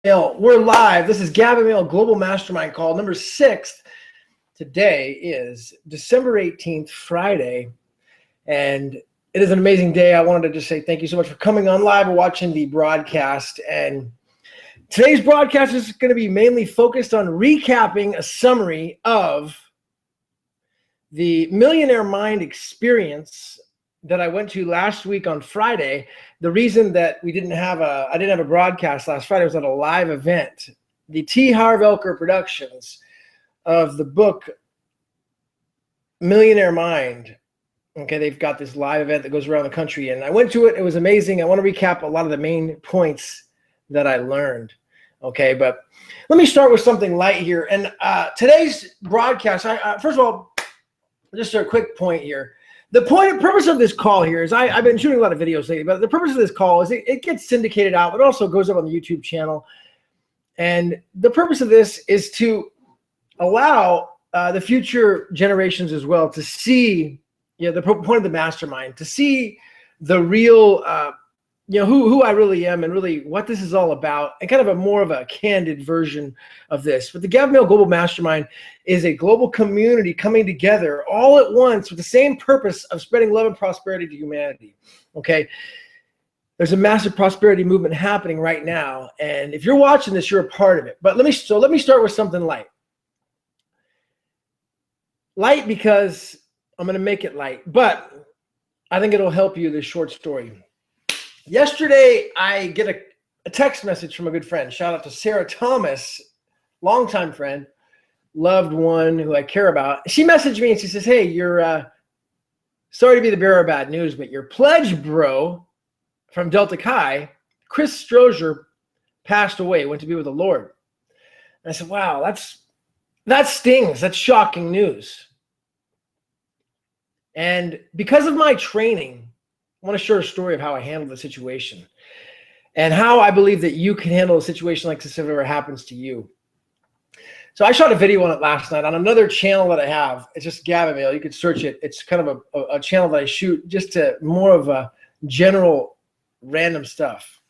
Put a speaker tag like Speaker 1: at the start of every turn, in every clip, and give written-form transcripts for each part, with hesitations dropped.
Speaker 1: Mehl, we're live. This is Gavin Mehl, Global Mastermind call number 6. Today is December 18th, Friday, and it is an amazing day. I wanted to just say thank you so much for coming on live or watching the broadcast. And today's broadcast is going to be mainly focused on recapping a summary of the Millionaire Mind experience that I went to last week on Friday. The reason that I didn't have a broadcast last Friday was at a live event. The T. Harv Elker Productions of the book Millionaire Mind. Okay, they've got this live event that goes around the country, and I went to it. It was amazing. I want to recap a lot of the main points that I learned. Okay, but let me start with something light here. And today's broadcast, first of all, just a quick point here. The purpose of this call here is I've been shooting a lot of videos lately, but the purpose of this call is it gets syndicated out, but also goes up on the YouTube channel. And the purpose of this is to allow the future generations as well to see, the point of the mastermind, to see the real, who I really am and really what this is all about, and kind of more of a candid version of this. But the Gavin Mehl Global Mastermind is a global community coming together all at once with the same purpose of spreading love and prosperity to humanity. Okay, there's a massive prosperity movement happening right now, and if you're watching this, you're a part of it. But let me start with something light. Light because I'm going to make it light, but I think it'll help you. This short story. Yesterday, I get a text message from a good friend. Shout out to Sarah Thomas, longtime friend, loved one who I care about. She messaged me and she says, "Hey, you're sorry to be the bearer of bad news, but your pledge bro from Delta Chi, Chris Strozier, passed away, went to be with the Lord." And I said, "Wow, that stings. That's shocking news." And because of my training, I want to share a story of how I handled the situation and how I believe that you can handle a situation like this if it ever happens to you. So I shot a video on it last night on another channel that I have. It's just Gavin Mehl. You could search it. It's kind of a channel that I shoot just to more of a general random stuff.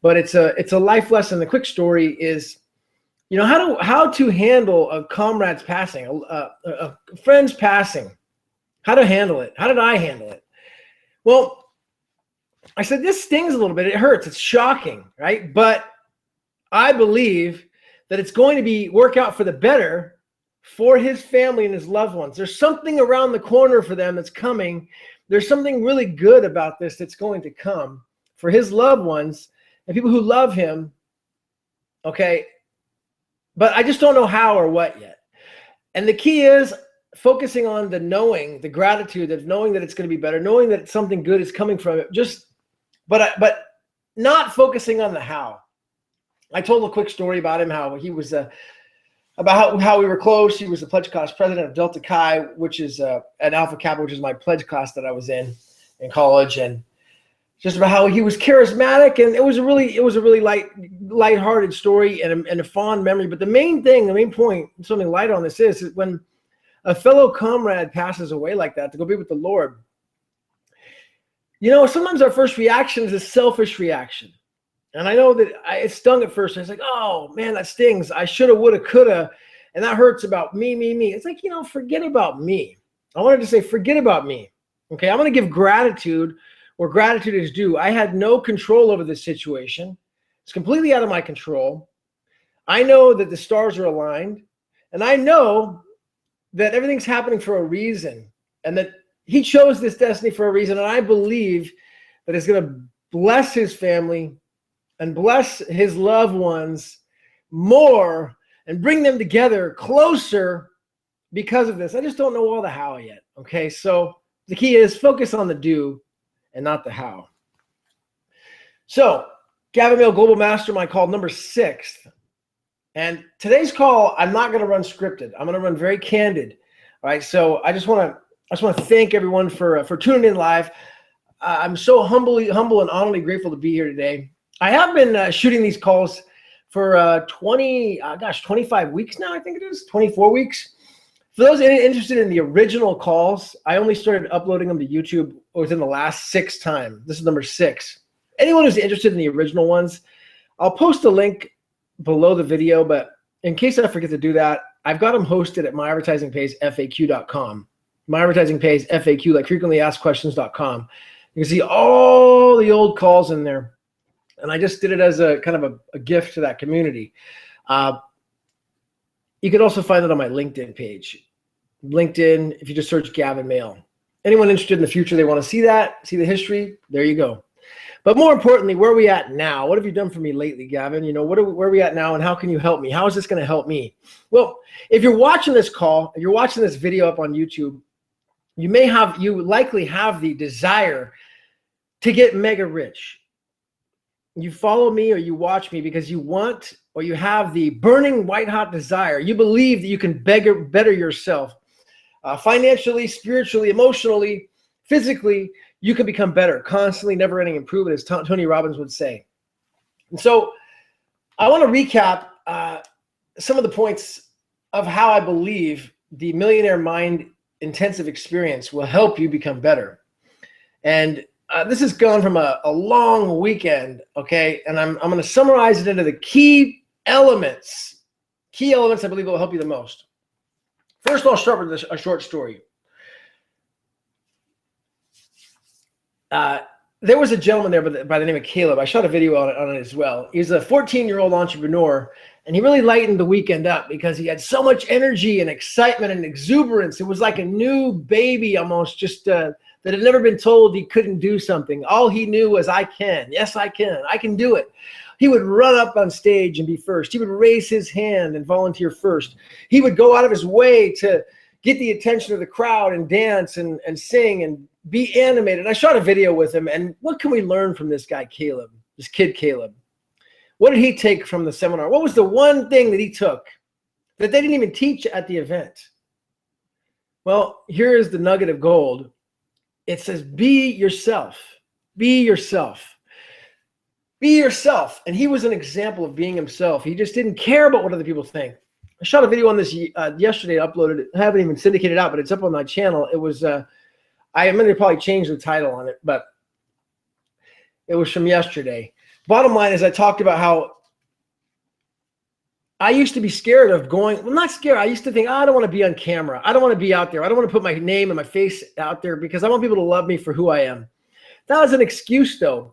Speaker 1: But it's a life lesson. The quick story is, how to handle a comrade's passing, a friend's passing, how to handle it. How did I handle it? Well, I said, this stings a little bit. It hurts. It's shocking, right? But I believe that it's going to work out for the better for his family and his loved ones. There's something around the corner for them that's coming. There's something really good about this that's going to come for his loved ones and people who love him. Okay. But I just don't know how or what yet. And the key is focusing on the knowing, the gratitude of knowing that it's going to be better, knowing that something good is coming from it. But not focusing on the how. I told a quick story about him, how he was about how we were close. He was the pledge class president of Delta Chi, which is an Alpha Kappa, which is my pledge class that I was in college, and just about how he was charismatic. And it was a really lighthearted story and a fond memory. But the main point, something light on this is when a fellow comrade passes away like that to go be with the Lord. Sometimes our first reaction is a selfish reaction. And I know that it stung at first. I was like, oh man, that stings. I shoulda, woulda, coulda. And that hurts about me. It's like, forget about me. I wanted to say, forget about me. Okay, I'm going to give gratitude where gratitude is due. I had no control over this situation. It's completely out of my control. I know that the stars are aligned. And I know that everything's happening for a reason, and that he chose this destiny for a reason. And I believe that it's going to bless his family and bless his loved ones more and bring them together closer because of this. I just don't know all the how yet. Okay. So the key is focus on the do and not the how. So Gavin Mehl Global Mastermind call number 6. And today's call, I'm not going to run scripted. I'm going to run very candid. All right. So I just want to thank everyone for tuning in live. I'm so humble and honorably grateful to be here today. I have been shooting these calls for 25 weeks now. I think it is 24 weeks. For those interested in the original calls, I only started uploading them to YouTube within the last 6 times. This is number 6. Anyone who's interested in the original ones, I'll post a link below the video, but in case I forget to do that, I've got them hosted at my advertising page, FAQ.com. My advertising page, FAQ, like frequently asked questions.com. You can see all the old calls in there. And I just did it as a kind of a gift to that community. You can also find it on my LinkedIn page. LinkedIn, if you just search Gavin Mehl. Anyone interested in the future, they want to see that, see the history, there you go. But more importantly, where are we at now? What have you done for me lately, Gavin? You know, where are we at now, and how can you help me? How is this going to help me? Well, if you're watching this call, if you're watching this video up on YouTube, you likely have the desire to get mega rich. You follow me or you watch me because you want or you have the burning white hot desire. You believe that you can better yourself financially, spiritually, emotionally, physically. You can become better, constantly, never ending improvement, as Tony Robbins would say. And so I want to recap some of the points of how I believe the Millionaire Mind intensive experience will help you become better. And this has gone from a long weekend, okay? And I'm going to summarize it into the key elements I believe will help you the most. First, I'll start with a short story. There was a gentleman there by the name of Caleb. I shot a video on it as well. He's a 14-year-old entrepreneur, and he really lightened the weekend up because he had so much energy and excitement and exuberance. It was like a new baby almost, just that had never been told he couldn't do something. All he knew was, I can. Yes, I can do it. He would run up on stage and be first. He would raise his hand and volunteer first. He would go out of his way to get the attention of the crowd and dance and sing and be animated. I shot a video with him, and what can we learn from this guy, Caleb, this kid, Caleb? What did he take from the seminar? What was the one thing that he took that they didn't even teach at the event? Well, here is the nugget of gold. It says, be yourself. Be yourself. Be yourself. And he was an example of being himself. He just didn't care about what other people think. I shot a video on this yesterday, uploaded it. I haven't even syndicated it out, but it's up on my channel. It was, I'm going to probably change the title on it, but it was from yesterday. Bottom line is I talked about how I used to be scared of going, well, not scared. I used to think, I don't want to be on camera. I don't want to be out there. I don't want to put my name and my face out there because I want people to love me for who I am. That was an excuse though.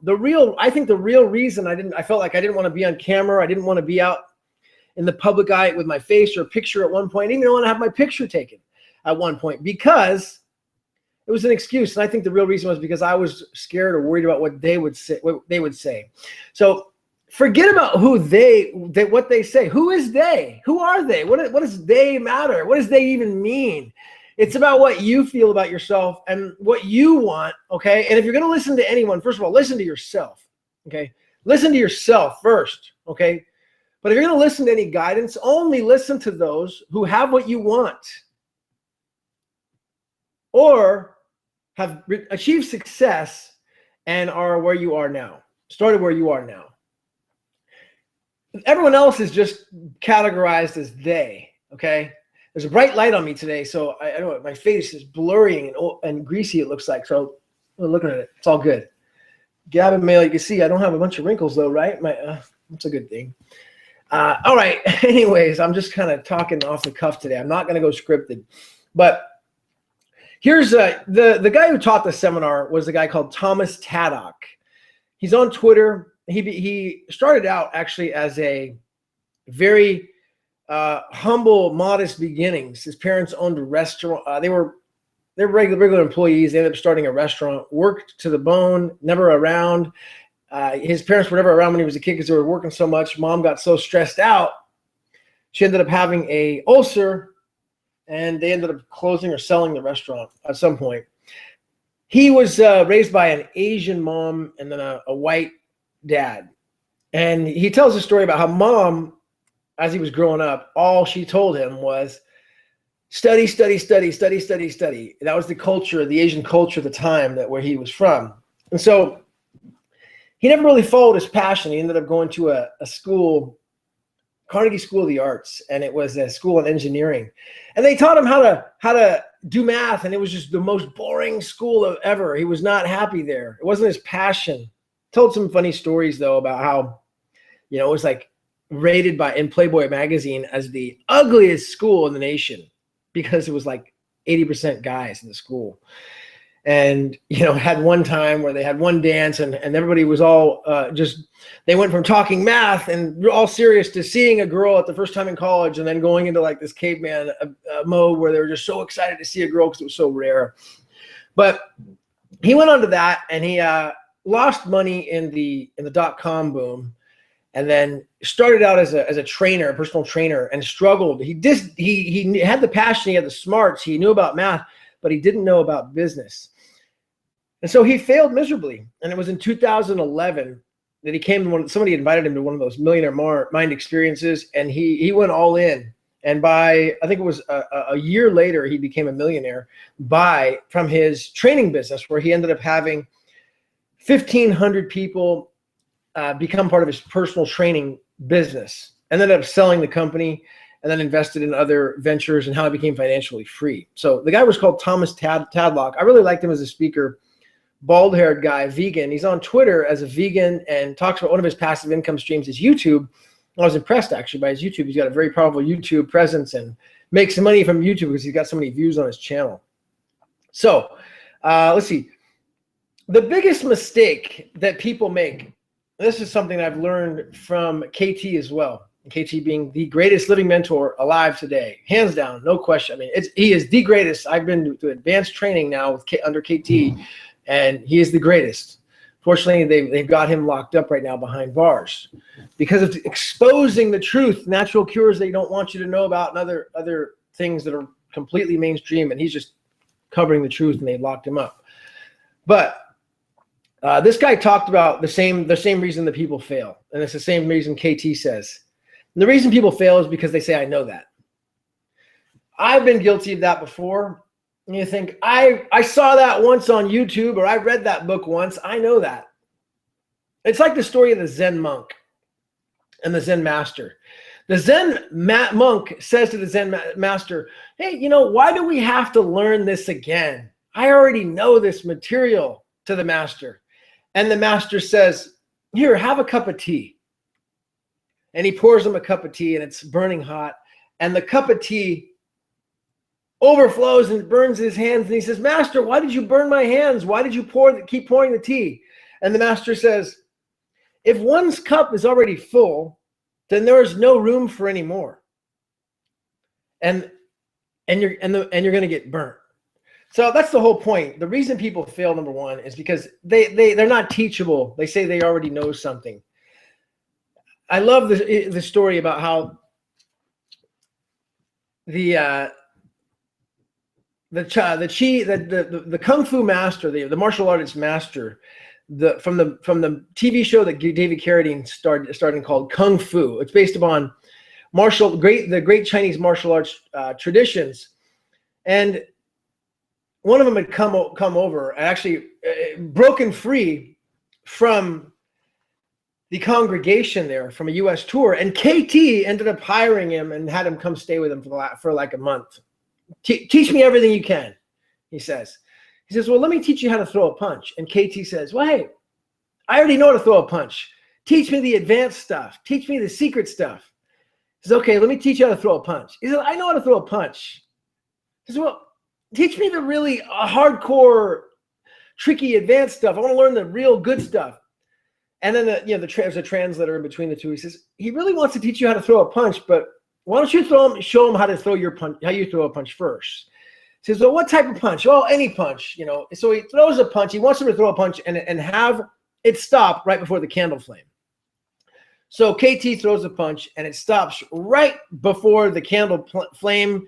Speaker 1: I think the real reason I felt like I didn't want to be on camera. I didn't want to be out in the public eye with my face or a picture at one point. I didn't even want to have my picture taken at one point because it was an excuse. And I think the real reason was because I was scared or worried about what they would say. So forget about what they say. Who is they? Who are they? What does they matter? What does they even mean? It's about what you feel about yourself and what you want, okay? And if you're going to listen to anyone, first of all, listen to yourself, okay? Listen to yourself first, okay? But if you're going to listen to any guidance, only listen to those who have what you want or have achieved success and are where you are now, started where you are now. Everyone else is just categorized as they, okay? There's a bright light on me today, so I don't know, my face is blurry and greasy, it looks like. So I'm looking at it. It's all good. Gavin Mehl, you can see I don't have a bunch of wrinkles though, right? That's a good thing. All right. Anyways, I'm just kind of talking off the cuff today. I'm not going to go scripted. But here's the guy who taught the seminar was a guy called Thomas Tadek. He's on Twitter. He started out actually as a very humble, modest beginnings. His parents owned a restaurant. They were regular employees. They ended up starting a restaurant, worked to the bone, never around. His parents were never around when he was a kid because they were working so much. Mom got so stressed out. She ended up having a ulcer, and they ended up closing or selling the restaurant at some point. He was raised by an Asian mom and then a white dad. And he tells a story about how mom, as he was growing up, all she told him was study, study, study, study, study, study. That was the culture, the Asian culture at the time where he was from. And so he never really followed his passion. He ended up going to a school, Carnegie School of the Arts, and it was a school in engineering. And they taught him how to do math, and it was just the most boring school ever. He was not happy there. It wasn't his passion. Told some funny stories though about how, it was like rated in Playboy magazine as the ugliest school in the nation because it was like 80% guys in the school. And, had one time where they had one dance and everybody was all they went from talking math and all serious to seeing a girl at the first time in college and then going into like this caveman mode where they were just so excited to see a girl because it was so rare. But he went on to that and he lost money in the .com boom and then started out as a trainer, a personal trainer, and struggled. He had the passion, he had the smarts, he knew about math, but he didn't know about business. And so he failed miserably. And it was in 2011 that he came to somebody invited him to one of those Millionaire Mind experiences, and he went all in. And I think it was a year later, he became a millionaire from his training business, where he ended up having 1,500 people become part of his personal training business, and ended up selling the company and then invested in other ventures and how he became financially free. So the guy was called Thomas Tadlock. I really liked him as a speaker. Bald-haired guy, vegan. He's on Twitter as a vegan and talks about one of his passive income streams is YouTube. I was impressed actually by his YouTube. He's got a very powerful YouTube presence and makes money from YouTube because he's got so many views on his channel. So let's see. The biggest mistake that people make, this is something I've learned from KT as well. KT being the greatest living mentor alive today, hands down, no question. I mean, he is the greatest. I've been to advanced training now under KT, and he is the greatest. Fortunately, they've got him locked up right now behind bars because of exposing the truth, natural cures they don't want you to know about, and other things that are completely mainstream. And he's just covering the truth, and they locked him up. But this guy talked about the same reason that people fail, and it's the same reason KT says. And the reason people fail is because they say, I know that. I've been guilty of that before. And you think, I saw that once on YouTube, or I read that book once. I know that. It's like the story of the Zen monk and the Zen master. The Zen monk says to the Zen master, hey, why do we have to learn this again? I already know this material, to the master. And the master says, here, have a cup of tea. And he pours him a cup of tea, and it's burning hot. And the cup of tea overflows and burns his hands. And he says, Master, why did you burn my hands? Why did you keep pouring the tea? And the master says, if one's cup is already full, then there is no room for any more. And you're going to get burnt. So that's the whole point. The reason people fail, number one, is because they're not teachable. They say they already know something. I love the story about how the kung fu master, the martial artist master, from the TV show that David Carradine started called Kung Fu. It's based upon the great Chinese martial arts traditions, and one of them had come over and actually broken free from the congregation there from a U.S. tour, and KT ended up hiring him and had him come stay with him for like a month. Teach me everything you can, he says. He says, well, let me teach you how to throw a punch. And KT says, well, hey, I already know how to throw a punch. Teach me the advanced stuff. Teach me the secret stuff. He says, okay, let me teach you how to throw a punch. He says, I know how to throw a punch. He says, well, teach me the really hardcore, tricky, advanced stuff. I want to learn the real good stuff. And then there's a translator in between the two. He says, he really wants to teach you how to throw a punch, but why don't you show him how to throw your punch, how you throw a punch first. He says, well, what type of punch? Well, any punch, So he throws a punch. He wants him to throw a punch and have it stop right before the candle flame. So KT throws a punch and it stops right before the candle flame,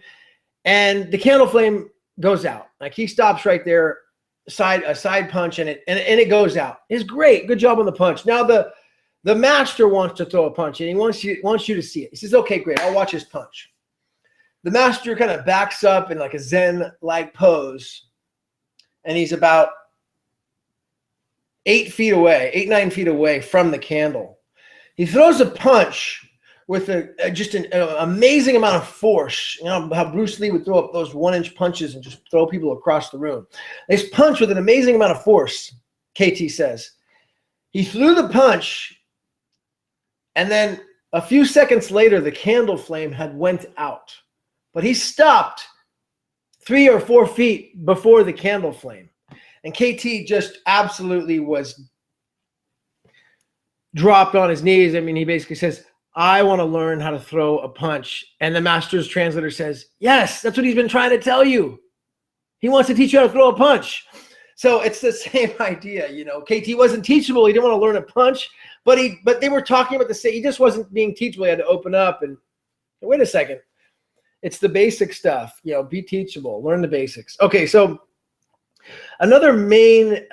Speaker 1: and the candle flame goes out. Like he stops right there, a side punch, and it goes out. It's great. Good job on the punch. Now the master wants to throw a punch, and he wants you to see it. He says, okay, great. I'll watch his punch. The master kind of backs up in like a Zen-like pose, and he's about 9 feet away from the candle. He throws a punch with just an amazing amount of force. You know how Bruce Lee would throw up those 1-inch punches and just throw people across the room. This punch with an amazing amount of force, KT says. He threw the punch, and then A few seconds later, the candle flame had went out, but he stopped 3 or 4 feet before the candle flame. And KT just absolutely was dropped on his knees. I mean, he basically says, I want to learn how to throw a punch. And the master's translator says, yes, that's what he's been trying to tell you. He wants to teach you how to throw a punch. So it's the same idea, you know. KT wasn't teachable. He didn't want to learn a punch, but they were talking about the same. He just wasn't being teachable. He had to open up and wait a second. It's the basic stuff, you know. Be teachable. Learn the basics. Okay, so another main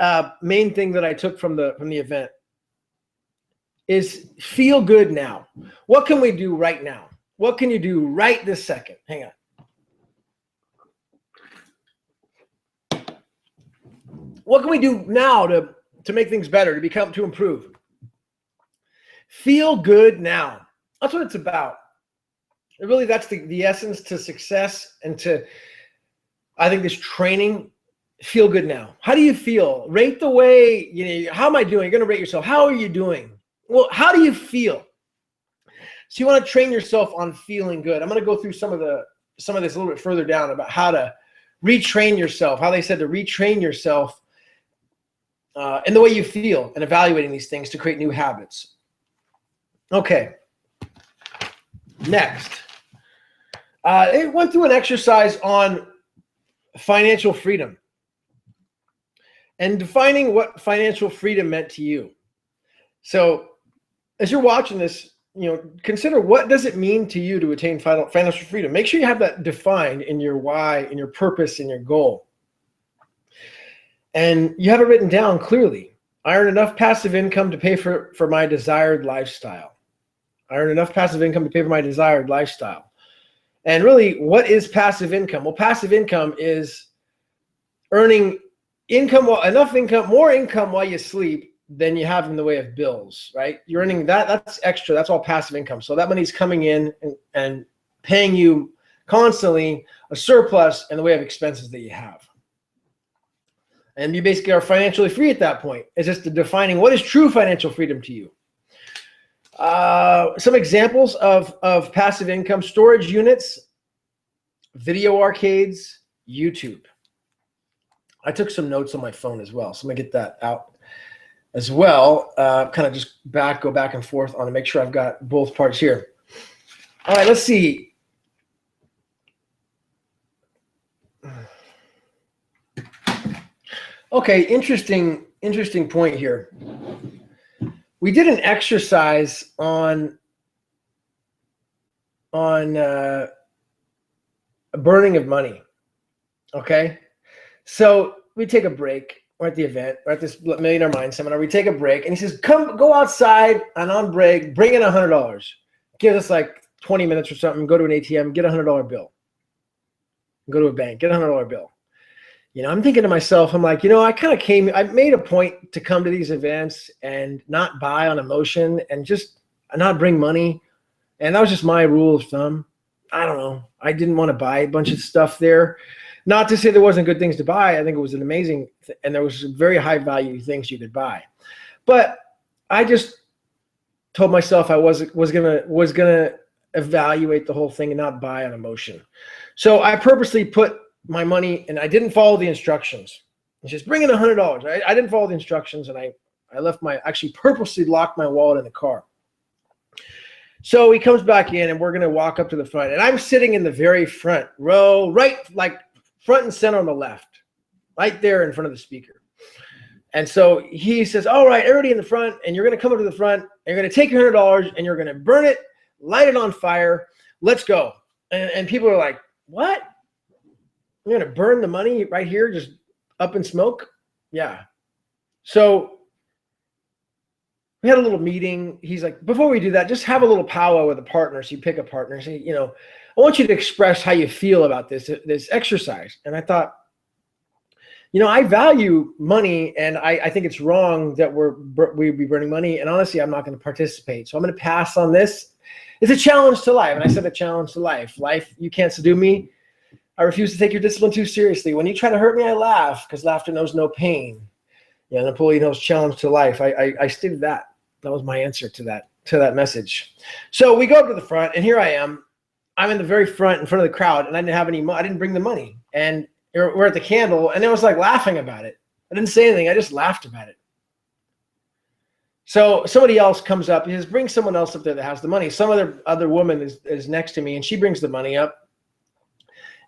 Speaker 1: thing that I took from the event is feel good now. What can we do right now? What can you do right this second? Hang on. What can we do now to make things better, to improve? Feel good now. That's what it's about. And really, that's the essence to success and to, I think, this training. Feel good now. How do you feel? Rate the way, you know, how am I doing? You're going to rate yourself. How are you doing? Well, how do you feel? So you want to train yourself on feeling good. I'm going to go through some of this a little bit further down about how to retrain yourself, how they said to retrain yourself in the way you feel and evaluating these things to create new habits. Okay. Next. It went through an exercise on financial freedom and defining what financial freedom meant to you. So as you're watching this, you know, consider what does it mean to you to attain financial freedom. Make sure you have that defined in your why, in your purpose, in your goal. And you have it written down clearly. I earn enough passive income to pay for my desired lifestyle. I earn enough passive income to pay for my desired lifestyle. And really, what is passive income? Well, passive income is earning income, more income while you sleep than you have in the way of bills, right? You're earning that's extra. That's all passive income. So that money's coming in and paying you constantly a surplus in the way of expenses that you have. And you basically are financially free at that point. It's just defining what is true financial freedom to you. Some examples of passive income: storage units, video arcades, YouTube. I took some notes on my phone as well, so I'm gonna get that out as well. Kind of just go back and forth on to make sure I've got both parts here. All right, let's see. Okay, interesting point here. We did an exercise on a burning of money. Okay, so we take a break. We're at the event. We're at this Millionaire Mind seminar. We take a break, and he says, go outside and on break, bring in $100. Give us like 20 minutes or something. Go to an ATM, get a $100 bill. Go to a bank, get a $100 bill. You know, I'm thinking to myself, I'm like, you know, I made a point to come to these events and not buy on emotion and just not bring money. And that was just my rule of thumb. I don't know. I didn't want to buy a bunch of stuff there. Not to say there wasn't good things to buy. I think it was an amazing, and there was some very high value things you could buy. But I just told myself I was gonna evaluate the whole thing and not buy on emotion. So I purposely put my money, and I didn't follow the instructions. It's just bring in $100. I didn't follow the instructions, and I actually purposely locked my wallet in the car. So he comes back in, and we're gonna walk up to the front, and I'm sitting in the very front row, right, like front and center on the left, right there in front of the speaker. And so he says, all right, everybody in the front, and you're going to come up to the front, and you're going to take your $100, and you're going to burn it, light it on fire. Let's go. And people are like, what? You're going to burn the money right here, just up in smoke? Yeah. So we had a little meeting. He's like, before we do that, just have a little powwow with a partner. So you pick a partner and say, you know, I want you to express how you feel about this exercise. And I thought, you know, I value money, and I think it's wrong that we'd be burning money. And honestly, I'm not going to participate. So I'm going to pass on this. It's a challenge to life. And I said a challenge to life. Life, you can't subdue me. I refuse to take your discipline too seriously. When you try to hurt me, I laugh, because laughter knows no pain. Yeah, Napoleon Hill's challenge to life. I stated that. That was my answer to that message. So we go up to the front, and here I am. I'm in the very front, in front of the crowd, and I didn't have any money. I didn't bring the money. And we're at the candle, and I was like laughing about it. I didn't say anything. I just laughed about it. So somebody else comes up. He says, bring someone else up there that has the money. Some other woman is next to me, and she brings the money up.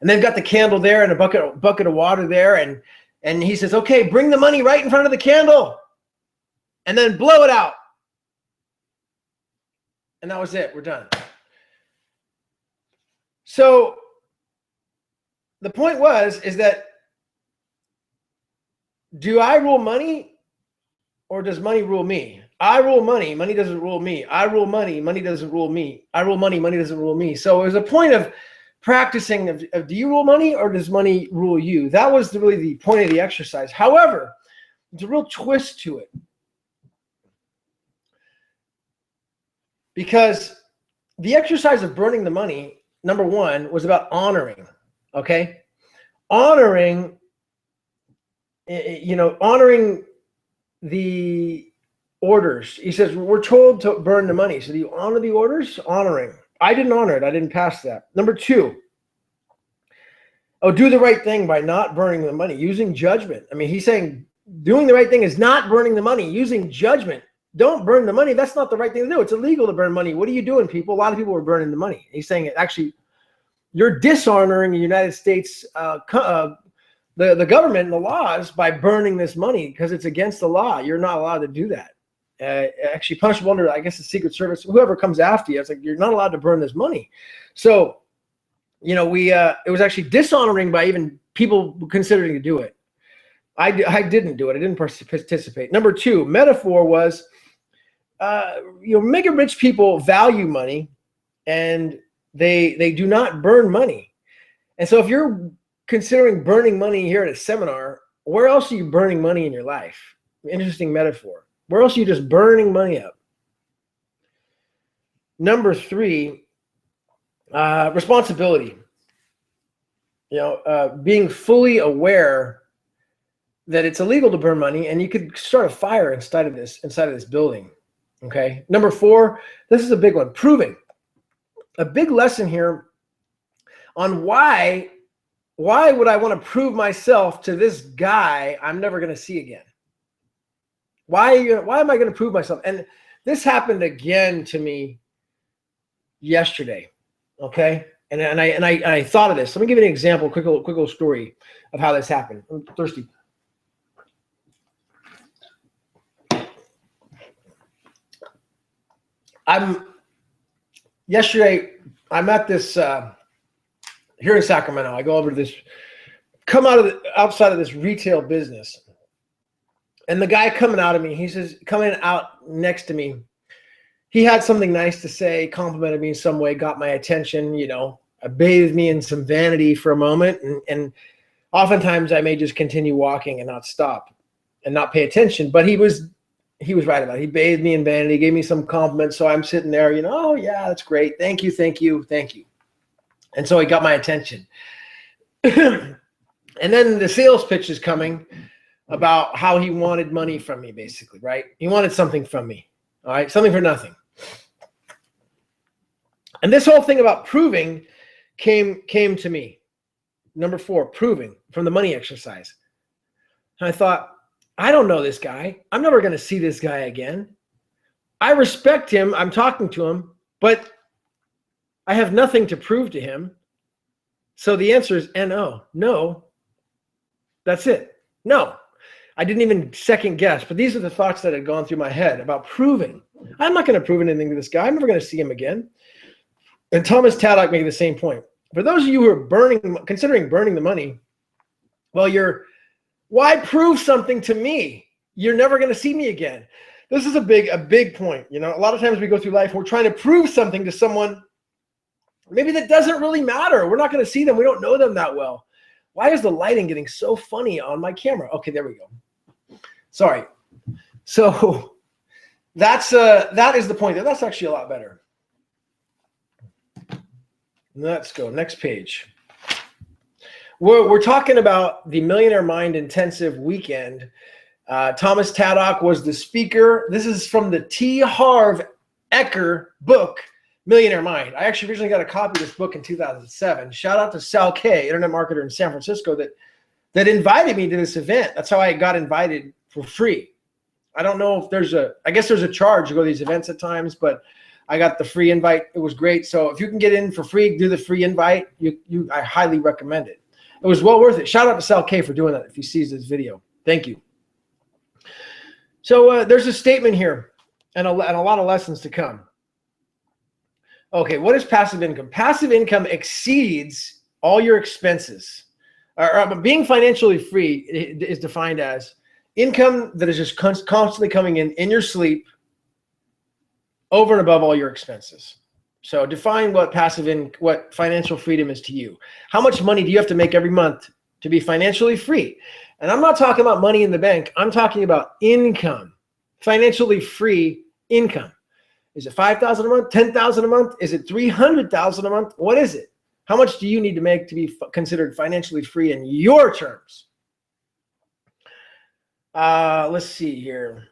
Speaker 1: And they've got the candle there and a bucket of water there. And he says, okay, bring the money right in front of the candle. And then blow it out. And that was it. We're done. So the point is that do I rule money or does money rule me? I rule money. Money doesn't rule me. I rule money. Money doesn't rule me. I rule money. Money doesn't rule me. So it was a point of practicing of do you rule money or does money rule you? That was really the point of the exercise. However, there's a real twist to it. Because the exercise of burning the money, number one, was about honoring, okay? Honoring, honoring the orders. He says, we're told to burn the money. So do you honor the orders? Honoring. I didn't honor it. I didn't pass that. Number two, do the right thing by not burning the money, using judgment. I mean, he's saying doing the right thing is not burning the money, using judgment. Don't burn the money. That's not the right thing to do. It's illegal to burn money. What are you doing, people? A lot of people are burning the money. He's saying actually, you're dishonoring the United States, the government and the laws by burning this money because it's against the law. You're not allowed to do that. Actually punishable under, I guess, the Secret Service, whoever comes after you. It's like, you're not allowed to burn this money. So, it was actually dishonoring by even people considering to do it. I didn't do it. I didn't participate. Number two, metaphor was, mega rich people value money and they do not burn money. And so if you're considering burning money here at a seminar, where else are you burning money in your life? Interesting metaphor. Where else are you just burning money up? Number three, responsibility. Being fully aware that it's illegal to burn money and you could start a fire inside of this building. Okay. Number four, this is a big one, proving. A big lesson here on why would I want to prove myself to this guy I'm never going to see again? Why am I going to prove myself? And this happened again to me yesterday. Okay. And I thought of this. Let me give you an example, quick little story of how this happened. I'm thirsty. Yesterday, I'm at this, here in Sacramento. I go over to this, come outside of this retail business. And the guy coming out next to me, he had something nice to say, complimented me in some way, got my attention, bathed me in some vanity for a moment. And oftentimes I may just continue walking and not stop and not pay attention. But he was right about it. He bathed me in vanity, gave me some compliments. So I'm sitting there, oh yeah, that's great. Thank you, thank you, thank you. And so he got my attention. And then the sales pitch is coming about how he wanted money from me, basically, right? He wanted something from me, all right? Something for nothing. And this whole thing about proving came to me. Number four, proving, from the money exercise. And I thought, I don't know this guy. I'm never going to see this guy again. I respect him. I'm talking to him, but I have nothing to prove to him. So the answer is N-O. No. That's it. No. I didn't even second guess, but these are the thoughts that had gone through my head about proving. I'm not going to prove anything to this guy. I'm never going to see him again. And Thomas Tadek made the same point. For those of you who are considering burning the money, well, why prove something to me? You're never going to see me again. This is a big point. A lot of times we go through life, we're trying to prove something to someone maybe that doesn't really matter. We're not going to see them. We don't know them that well. Why is the lighting getting so funny on my camera? Okay, there we go. Sorry. So that is the point. That's actually a lot better. Let's go. Next page. We're talking about the Millionaire Mind Intensive Weekend. Thomas Tadek was the speaker. This is from the T. Harv Eker book, Millionaire Mind. I actually originally got a copy of this book in 2007. Shout out to Sal K, internet marketer in San Francisco, that invited me to this event. That's how I got invited for free. I don't know if I guess there's a charge to go to these events at times, but I got the free invite. It was great. So if you can get in for free, do the free invite. I highly recommend it. It was well worth it. Shout out to Sal K for doing that if he sees this video. Thank you. So there's a statement here and a lot of lessons to come. Okay, what is passive income? Passive income exceeds all your expenses. Being financially free is defined as income that is just constantly coming in your sleep over and above all your expenses. So define what what financial freedom is to you. How much money do you have to make every month to be financially free? And I'm not talking about money in the bank. I'm talking about income, financially free income. Is it $5,000 a month, $10,000 a month? Is it $300,000 a month? What is it? How much do you need to make to be considered financially free in your terms? Let's see here.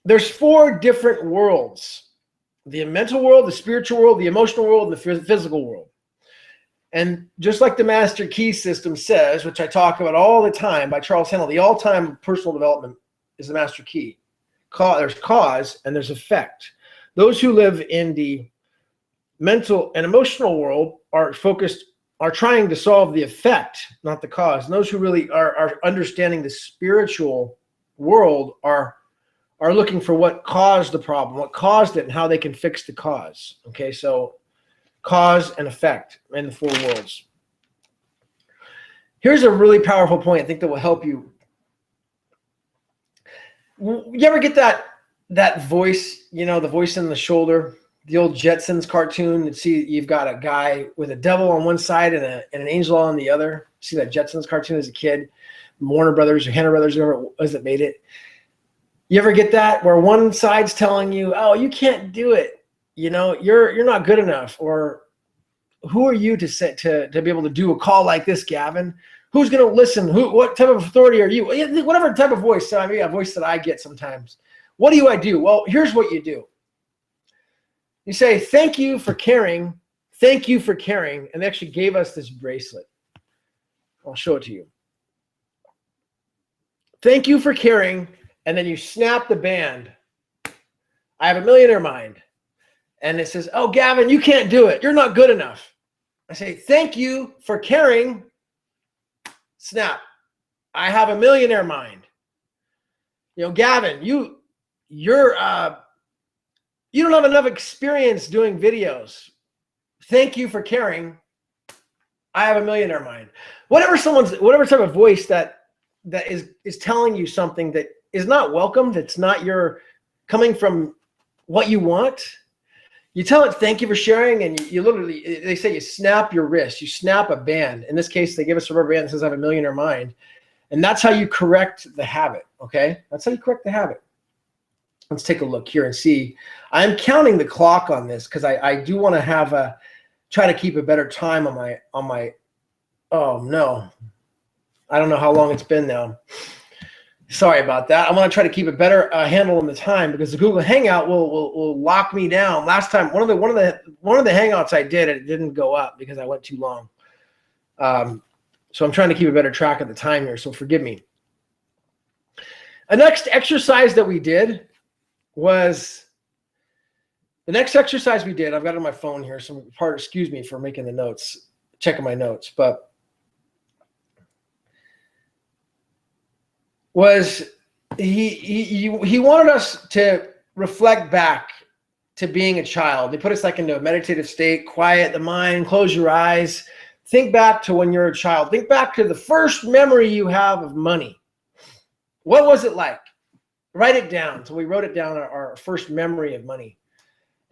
Speaker 1: There's 4 different worlds: the mental world, the spiritual world, the emotional world, and the physical world. And just like the Master Key System says, which I talk about all the time by Charles Handel, the all-time personal development is the Master Key. There's cause and there's effect. Those who live in the mental and emotional world are trying to solve the effect, not the cause. And those who really are understanding the spiritual world are looking for what caused the problem, what caused it, and how they can fix the cause. Okay, so cause and effect in the 4 worlds. Here's a really powerful point I think that will help you. You ever get that voice, the voice in the shoulder, the old Jetsons cartoon, and see you've got a guy with a devil on one side and an angel on the other? See that Jetsons cartoon as a kid? Warner Brothers or Hanna Brothers, whoever it was that made it. You ever get that where one side's telling you, oh, you can't do it, you're not good enough, or who are you to be able to do a call like this, Gavin? Who's going to listen? What type of authority are you? Whatever type of voice. I mean, a voice that I get sometimes. What do I do? Well, here's what you do. You say, thank you for caring. Thank you for caring. And they actually gave us this bracelet. I'll show it to you. Thank you for caring. And then you snap the band. I have a millionaire mind. And it says, oh, Gavin, you can't do it. You're not good enough. I say, thank you for caring. Snap. I have a millionaire mind. Gavin, you don't have enough experience doing videos. Thank you for caring. I have a millionaire mind. Whatever type of voice that is telling you something that is not welcome, that's not coming from what you want, you tell it, thank you for sharing, and you literally, they say you snap your wrist, you snap a band. In this case, they give us a rubber band that says I have a millionaire mind. And that's how you correct the habit, okay? That's how you correct the habit. Let's take a look here and see. I'm counting the clock on this because I do want to try to keep a better time on my, oh no. I don't know how long it's been now. Sorry about that. I want to try to keep a better handle on the time because the Google Hangout will lock me down. Last time, one of the Hangouts I did, it didn't go up because I went too long. So I'm trying to keep a better track of the time here, so forgive me. The next exercise that we did was, I've got it on my phone here, so excuse me for making the notes, checking my notes, but was he wanted us to reflect back to being a child. They put us like into a meditative state, quiet the mind, close your eyes, think back to when you're a child. Think back to the first memory you have of money. What was it like? Write it down. So we wrote it down, our first memory of money.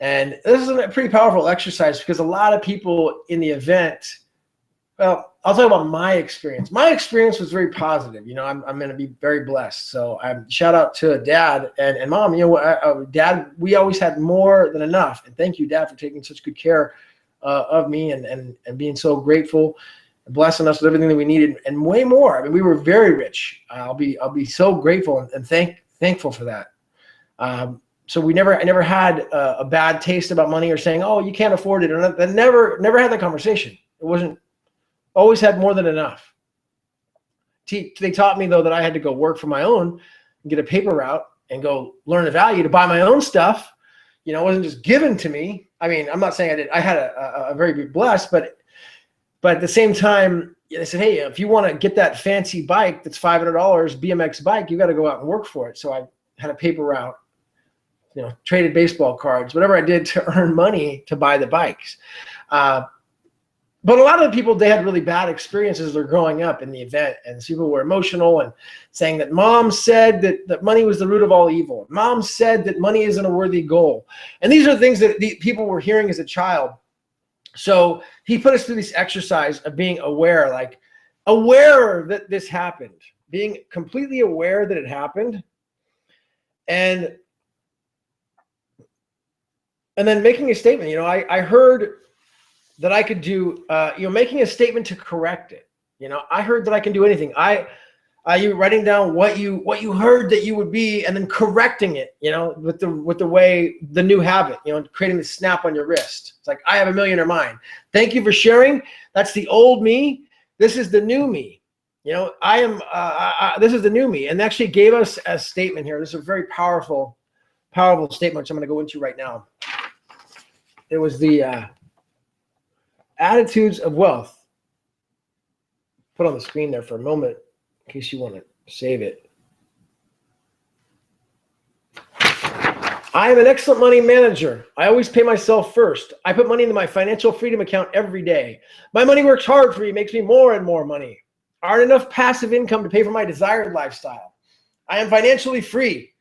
Speaker 1: And this is a pretty powerful exercise because a lot of people in the event, well, I'll talk about my experience. My experience was very positive. I'm going to be very blessed. So shout out to Dad and Mom. Dad, we always had more than enough. And thank you, Dad, for taking such good care of me and being so grateful. blessing us with everything that we needed and way more. I mean, we were very rich. I'll be so grateful and thankful for that. So I never had a bad taste about money or saying, oh, you can't afford it. Or not. I never had that conversation. It wasn't, always had more than enough. They taught me though that I had to go work for my own and get a paper route and go learn the value to buy my own stuff. You know, it wasn't just given to me. I mean, I'm not saying I did. I had a very big blessed, but at the same time, they said, hey, if you want to get that fancy bike that's $500 BMX bike, you got to go out and work for it. So I had a paper route, you know, traded baseball cards, whatever I did to earn money to buy the bikes. But a lot of the people, they had really bad experiences as they're growing up in the event, and people were emotional and saying that mom said that money was the root of all evil. Mom said that money isn't a worthy goal. And these are things that the people were hearing as a child. So he put us through this exercise of being aware, like aware that this happened, being completely aware that it happened, and then making a statement. You know, I heard that I could do, you know, making a statement to correct it. You know, I heard that I can do anything. You writing down what you heard that you would be, and then correcting it, you know, with the new habit, you know, creating the snap on your wrist. It's like, I have a millionaire mind. Thank you for sharing. That's the old me. This is the new me. You know, this is the new me. And actually gave us a statement here. This is a very powerful statement, which I'm going to go into right now. It was the attitudes of wealth. Put on the screen there for a moment in case you want to save it. I am an excellent money manager. I always pay myself first. I put money into my financial freedom account every day. My money works hard for me, makes me more and more money. I earn enough passive income to pay for my desired lifestyle. I am financially free.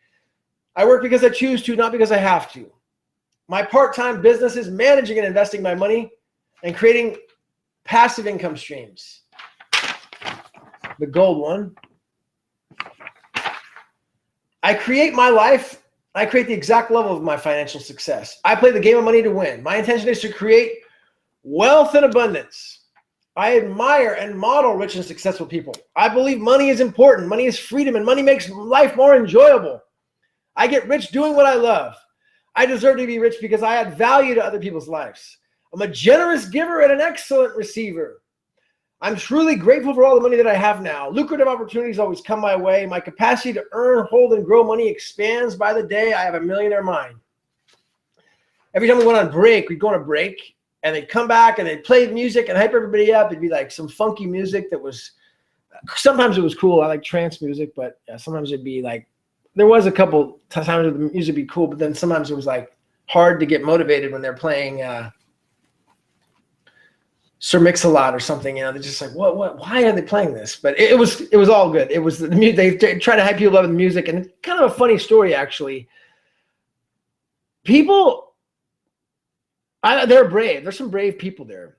Speaker 1: I work because I choose to, not because I have to. My part-time business is managing and investing my money and creating passive income streams. The gold one. I create my life. I create the exact level of my financial success. I play the game of money to win. My intention is to create wealth and abundance. I admire and model rich and successful people. I believe money is important. Money is freedom, and money makes life more enjoyable. I get rich doing what I love. I deserve to be rich because I add value to other people's lives. I'm a generous giver and an excellent receiver. I'm truly grateful for all the money that I have now. Lucrative opportunities always come my way. My capacity to earn, hold, and grow money expands by the day. I have a millionaire mind. Every time we went on break, we'd go on a break, and they'd come back and they'd play music and hype everybody up. It'd be like some funky music that was, sometimes it was cool. I like trance music, but sometimes it'd be like, there was a couple times where the music would be cool, but then sometimes it was like hard to get motivated when they're playing Sir Mix-a-Lot or something. You know, they're just like, what, why are they playing this? But it was all good. It was the music. They try to hype people up with music, and it's kind of a funny story, actually. People, they're brave. There's some brave people there.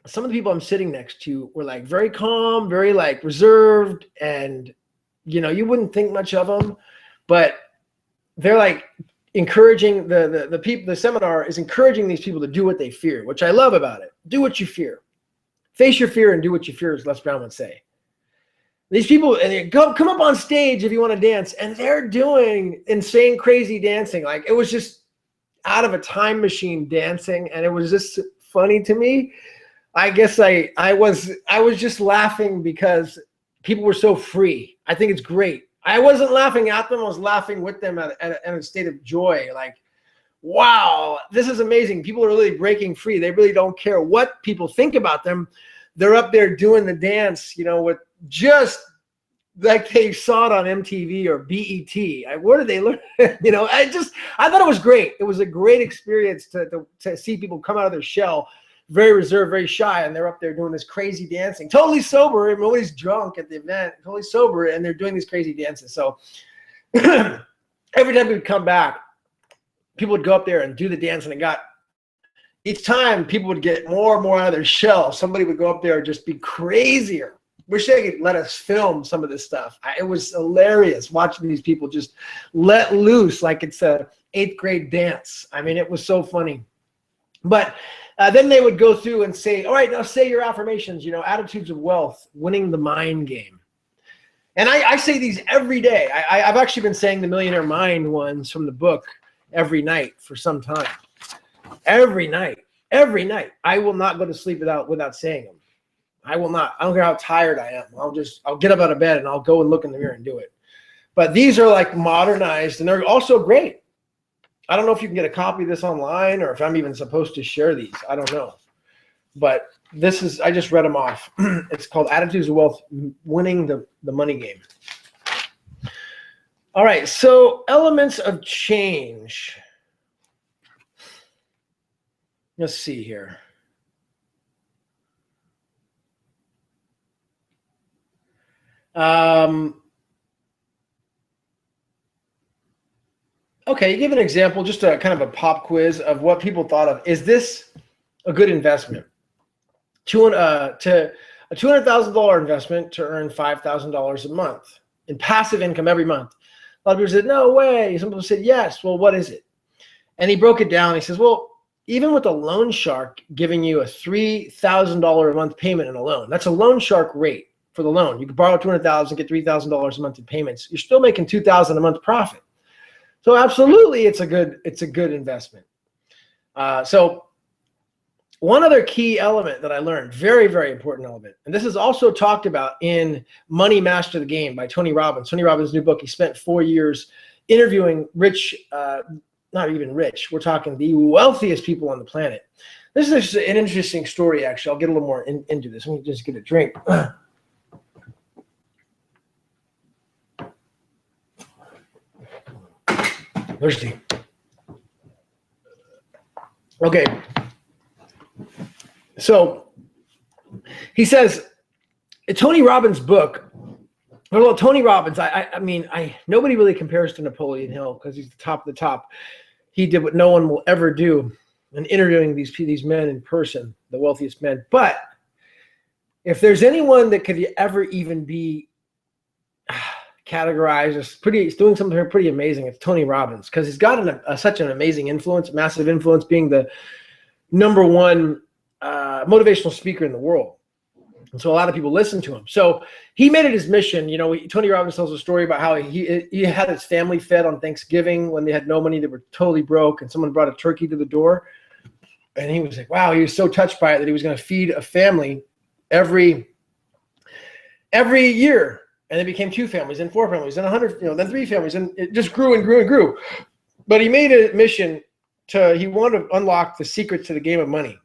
Speaker 1: Some of the people I'm sitting next to were like very calm, very like reserved, and you know, you wouldn't think much of them, but they're like encouraging the people. The seminar is encouraging these people to do what they fear, which I love about it. Do what you fear. Face your fear and do what you fear, as Les Brown would say. These people, and they come up on stage if you want to dance, and they're doing insane, crazy dancing. Like, it was just out of a time machine dancing, and it was just funny to me. I guess I was just laughing because people were so free. I think it's great. I wasn't laughing at them. I was laughing with them in a state of joy. Like, wow, this is amazing. People are really breaking free. They really don't care what people think about them. They're up there doing the dance, you know, with just like they saw it on MTV or BET. Where did they learn? You know, I thought it was great. It was a great experience to see people come out of their shell, very reserved, very shy, and they're up there doing this crazy dancing, totally sober. Nobody's drunk at the event, totally sober, and they're doing these crazy dances. So every time we'd come back, people would go up there and do the dance, and each time people would get more and more out of their shell. Somebody would go up there and just be crazier. Wish they could let us film some of this stuff. It was hilarious watching these people just let loose like it's a 8th grade dance. I mean, it was so funny. But then they would go through and say, all right, now say your affirmations, you know, attitudes of wealth, winning the mind game. And I say these every day. I've actually been saying the Millionaire Mind ones from the book every night for some time. Every night. I will not go to sleep without saying them. I will not. I don't care how tired I am. I'll get up out of bed and I'll go and look in the mirror and do it. But these are like modernized, and they're also great. I don't know if you can get a copy of this online or if I'm even supposed to share these. I don't know. But this is, I just read them off. It's called Attitudes of Wealth, Winning the Money Game. All right, so elements of change. Let's see here. Okay, give an example, just a kind of a pop quiz of what people thought of. Is this a good investment? A $200,000 investment to earn $5,000 a month in passive income every month. A lot of people said, no way. Some people said, yes. Well, what is it? And he broke it down. He says, well, even with a loan shark giving you a $3,000 a month payment in a loan, that's a loan shark rate for the loan. You could borrow $200,000, get $3,000 a month in payments. You're still making $2,000 a month profit. So absolutely, it's a good investment. So one other key element that I learned, very, very important element, and this is also talked about in Money Master the Game by Tony Robbins. Tony Robbins' new book. He spent 4 years interviewing rich, not even rich, we're talking the wealthiest people on the planet. This is an interesting story, actually. I'll get a little more into this. Let me just get a drink. Thirsty. Okay. So he says, Tony Robbins' book, well, Tony Robbins, I mean, nobody really compares to Napoleon Hill because he's the top of the top. He did what no one will ever do in interviewing these men in person, the wealthiest men. But if there's anyone that could ever even be categorized as he's doing something pretty amazing, it's Tony Robbins, because he's got such an amazing influence, massive influence, being the #1 motivational speaker in the world. And so a lot of people listen to him. So he made it his mission. You know, Tony Robbins tells a story about how he had his family fed on Thanksgiving when they had no money. They were totally broke, and someone brought a turkey to the door. And he was like, wow, he was so touched by it that he was going to feed a family every year. And it became 2 families, then 4 families, then 100, then 3 families, and it just grew and grew and grew. But he made a mission he wanted to unlock the secret to the game of money,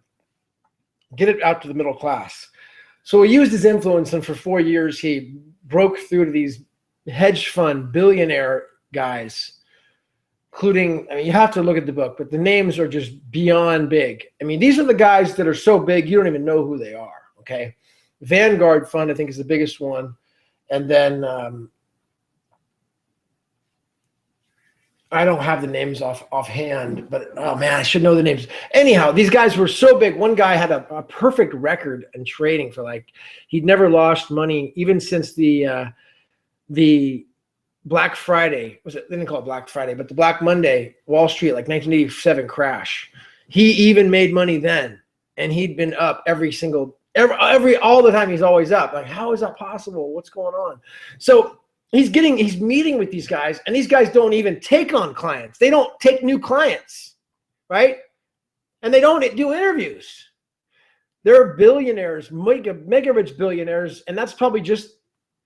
Speaker 1: get it out to the middle class. So he used his influence, and for 4 years, he broke through to these hedge fund billionaire guys, including, I mean, you have to look at the book, but the names are just beyond big. I mean, these are the guys that are so big, you don't even know who they are, okay? Vanguard Fund, I think, is the biggest one. And then I don't have the names offhand, but oh man, I should know the names. Anyhow, these guys were so big. One guy had a perfect record in trading for he'd never lost money even since the Black Friday. They didn't call it Black Friday, but the Black Monday Wall Street 1987 crash. He even made money then, and he'd been up all the time. He's always up. How is that possible? What's going on? So he's meeting with these guys, and these guys don't even take on clients. They don't take new clients, right? And they don't do interviews. They're billionaires, mega rich billionaires, and that's probably just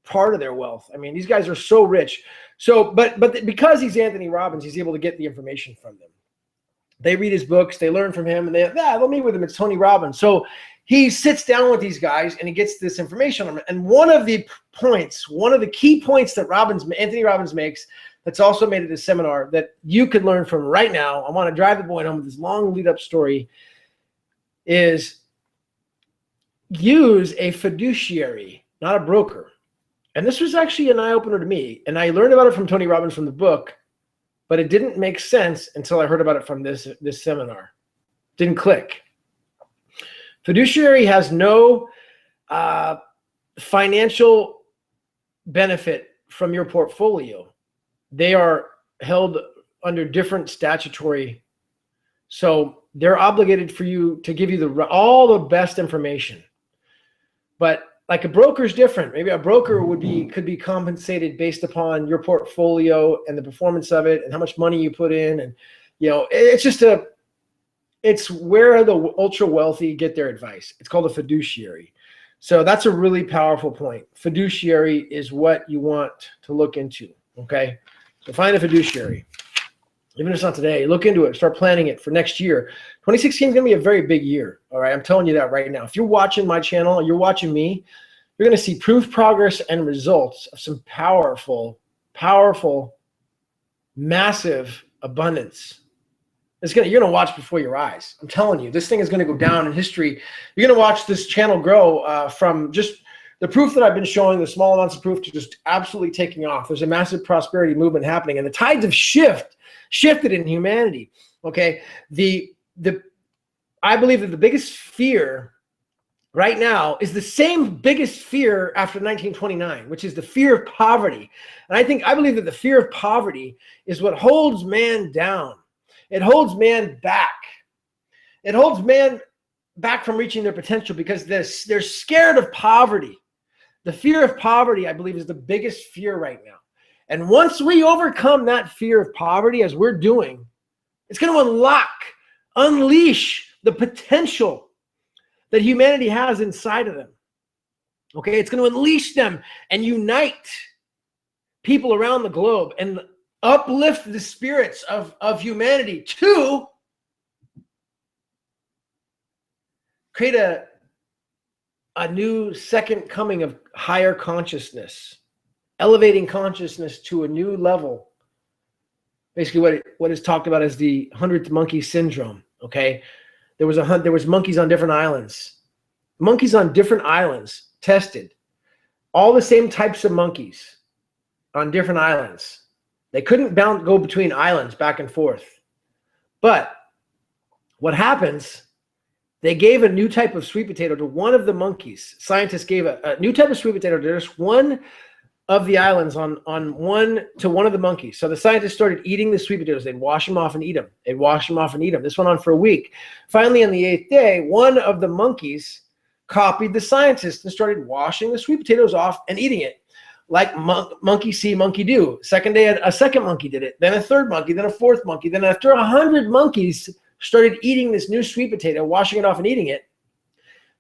Speaker 1: part of their wealth. I mean, these guys are so rich. So, but because he's Anthony Robbins, he's able to get the information from them. They read his books, they learn from him, and they'll meet with him. It's Tony Robbins. So he sits down with these guys and he gets this information on them. And one of the key points that Anthony Robbins makes, that's also made at his seminar, that you could learn from right now, I want to drive the point home with this long lead-up story, is use a fiduciary, not a broker. And this was actually an eye-opener to me. And I learned about it from Tony Robbins from the book, but it didn't make sense until I heard about it from this seminar. Didn't click. Fiduciary has no financial benefit from your portfolio. They are held under different statutory So they're obligated for you to give you all the best information. But like a broker is different. Maybe a broker could be compensated based upon your portfolio and the performance of it and how much money you put in. And, it's where the ultra wealthy get their advice. It's called a fiduciary. So that's a really powerful point. Fiduciary is what you want to look into. Okay. So find a fiduciary. Even if it's not today, look into it, start planning it for next year. 2016 is going to be a very big year. All right. I'm telling you that right now. If you're watching my channel, you're watching me, you're going to see proof, progress, and results of some powerful, massive abundance. You're going to watch before your eyes. I'm telling you, this thing is going to go down in history. You're going to watch this channel grow from just the proof that I've been showing, the small amounts of proof, to just absolutely taking off. There's a massive prosperity movement happening, and the tides have shifted in humanity. Okay, I believe that the biggest fear right now is the same biggest fear after 1929, which is the fear of poverty. And I believe that the fear of poverty is what holds man down. It holds man back. It holds man back from reaching their potential because they're scared of poverty. The fear of poverty, I believe, is the biggest fear right now. And once we overcome that fear of poverty, as we're doing, it's going to unleash the potential that humanity has inside of them. Okay, it's going to unleash them and unite people around the globe and uplift the spirits of humanity to create a new second coming of higher consciousness, elevating consciousness to a new level. Basically what is talked about as the 100th monkey syndrome. Okay, there was monkeys on different islands. Monkeys on different islands tested. All the same types of monkeys on different islands. They couldn't go between islands back and forth. But what happens, they gave a new type of sweet potato to one of the monkeys. Scientists gave a new type of sweet potato to just one of the islands on one of the monkeys. So the scientists started eating the sweet potatoes. They'd wash them off and eat them. They'd wash them off and eat them. This went on for a week. Finally, on the 8th day, one of the monkeys copied the scientists and started washing the sweet potatoes off and eating it. Like monkey see, monkey do. Second day, a second monkey did it. Then a third monkey, then a fourth monkey. Then after 100 monkeys started eating this new sweet potato, washing it off and eating it,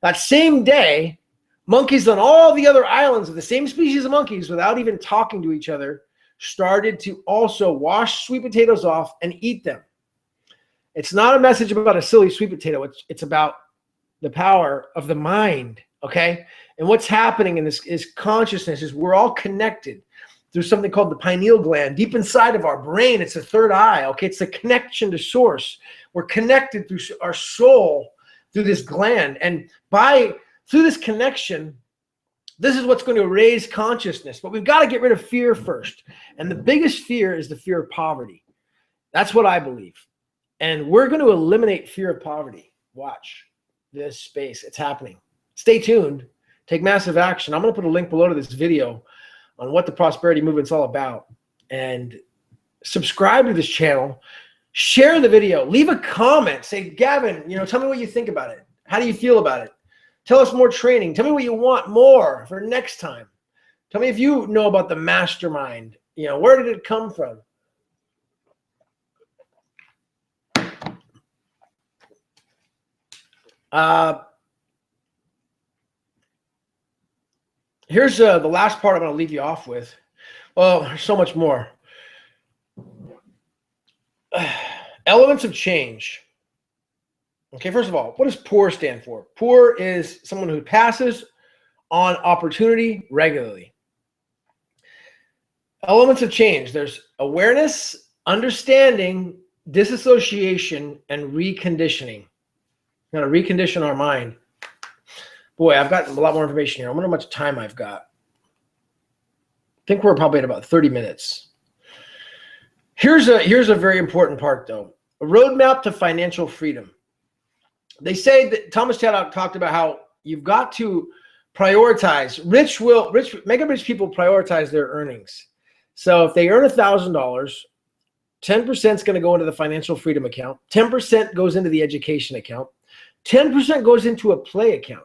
Speaker 1: that same day, monkeys on all the other islands of the same species of monkeys, without even talking to each other, started to also wash sweet potatoes off and eat them. It's not a message about a silly sweet potato. It's about the power of the mind, okay? And what's happening in this is consciousness is we're all connected through something called the pineal gland deep inside of our brain. It's a third eye, okay? It's a connection to source. We're connected through our soul through this gland. And through this connection, this is what's going to raise consciousness. But we've got to get rid of fear first. And the biggest fear is the fear of poverty. That's what I believe. And we're going to eliminate fear of poverty. Watch this space. It's happening. Stay tuned. Take massive action. I'm going to put a link below to this video on what the prosperity movement's all about. And subscribe to this channel. Share the video. Leave a comment. Say, Gavin, tell me what you think about it. How do you feel about it? Tell us more training. Tell me what you want more for next time. Tell me if you know about the Mastermind. Where did it come from? Here's the last part I'm going to leave you off with. Well, there's so much more. Elements of change. Okay, first of all, what does POUR stand for? POUR is someone who passes on opportunity regularly. Elements of change. There's awareness, understanding, disassociation, and reconditioning. We're going to recondition our mind. Boy, I've got a lot more information here. I wonder how much time I've got. I think we're probably at about 30 minutes. Here's a very important part, though. A roadmap to financial freedom. They say that Thomas Tadek talked about how you've got to prioritize. Mega rich people prioritize their earnings. So if they earn $1,000, 10% is going to go into the financial freedom account. 10% goes into the education account. 10% goes into a play account.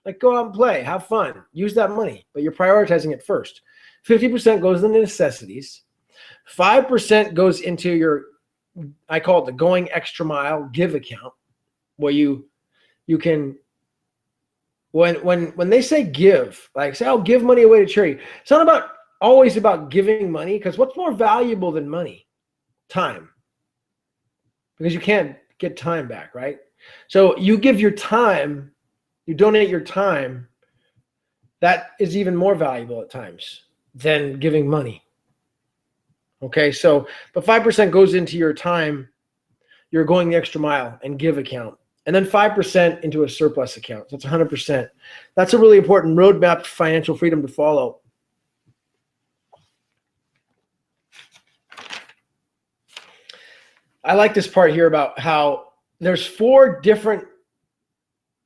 Speaker 1: Like go out and play, have fun, use that money, but you're prioritizing it first. 50% goes into necessities. 5% goes into your, I call it the going extra mile give account, where you can, when they say give, like say, I'll give money away to charity. It's not always about giving money, because what's more valuable than money? Time. Because you can't get time back, right? So you give your time, you donate your time, that is even more valuable at times than giving money. Okay, so, but 5% goes into your time, you're going the extra mile and give account. And then 5% into a surplus account. That's 100%. That's a really important roadmap to financial freedom to follow. I like this part here about how there's 4 different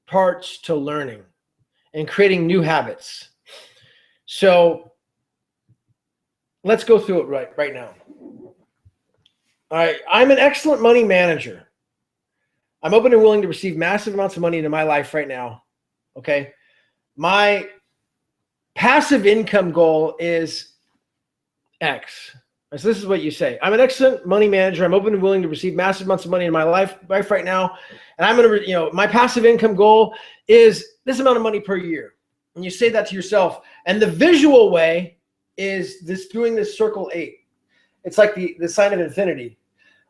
Speaker 1: parts to learning and creating new habits. So let's go through it right now. All right, I'm an excellent money manager. I'm open and willing to receive massive amounts of money into my life right now. Okay. My passive income goal is X. So this is what you say. I'm an excellent money manager. I'm open and willing to receive massive amounts of money in my life right now. And I'm going to, my passive income goal is this amount of money per year. And you say that to yourself. And the visual way is doing this circle 8. It's like the sign of infinity.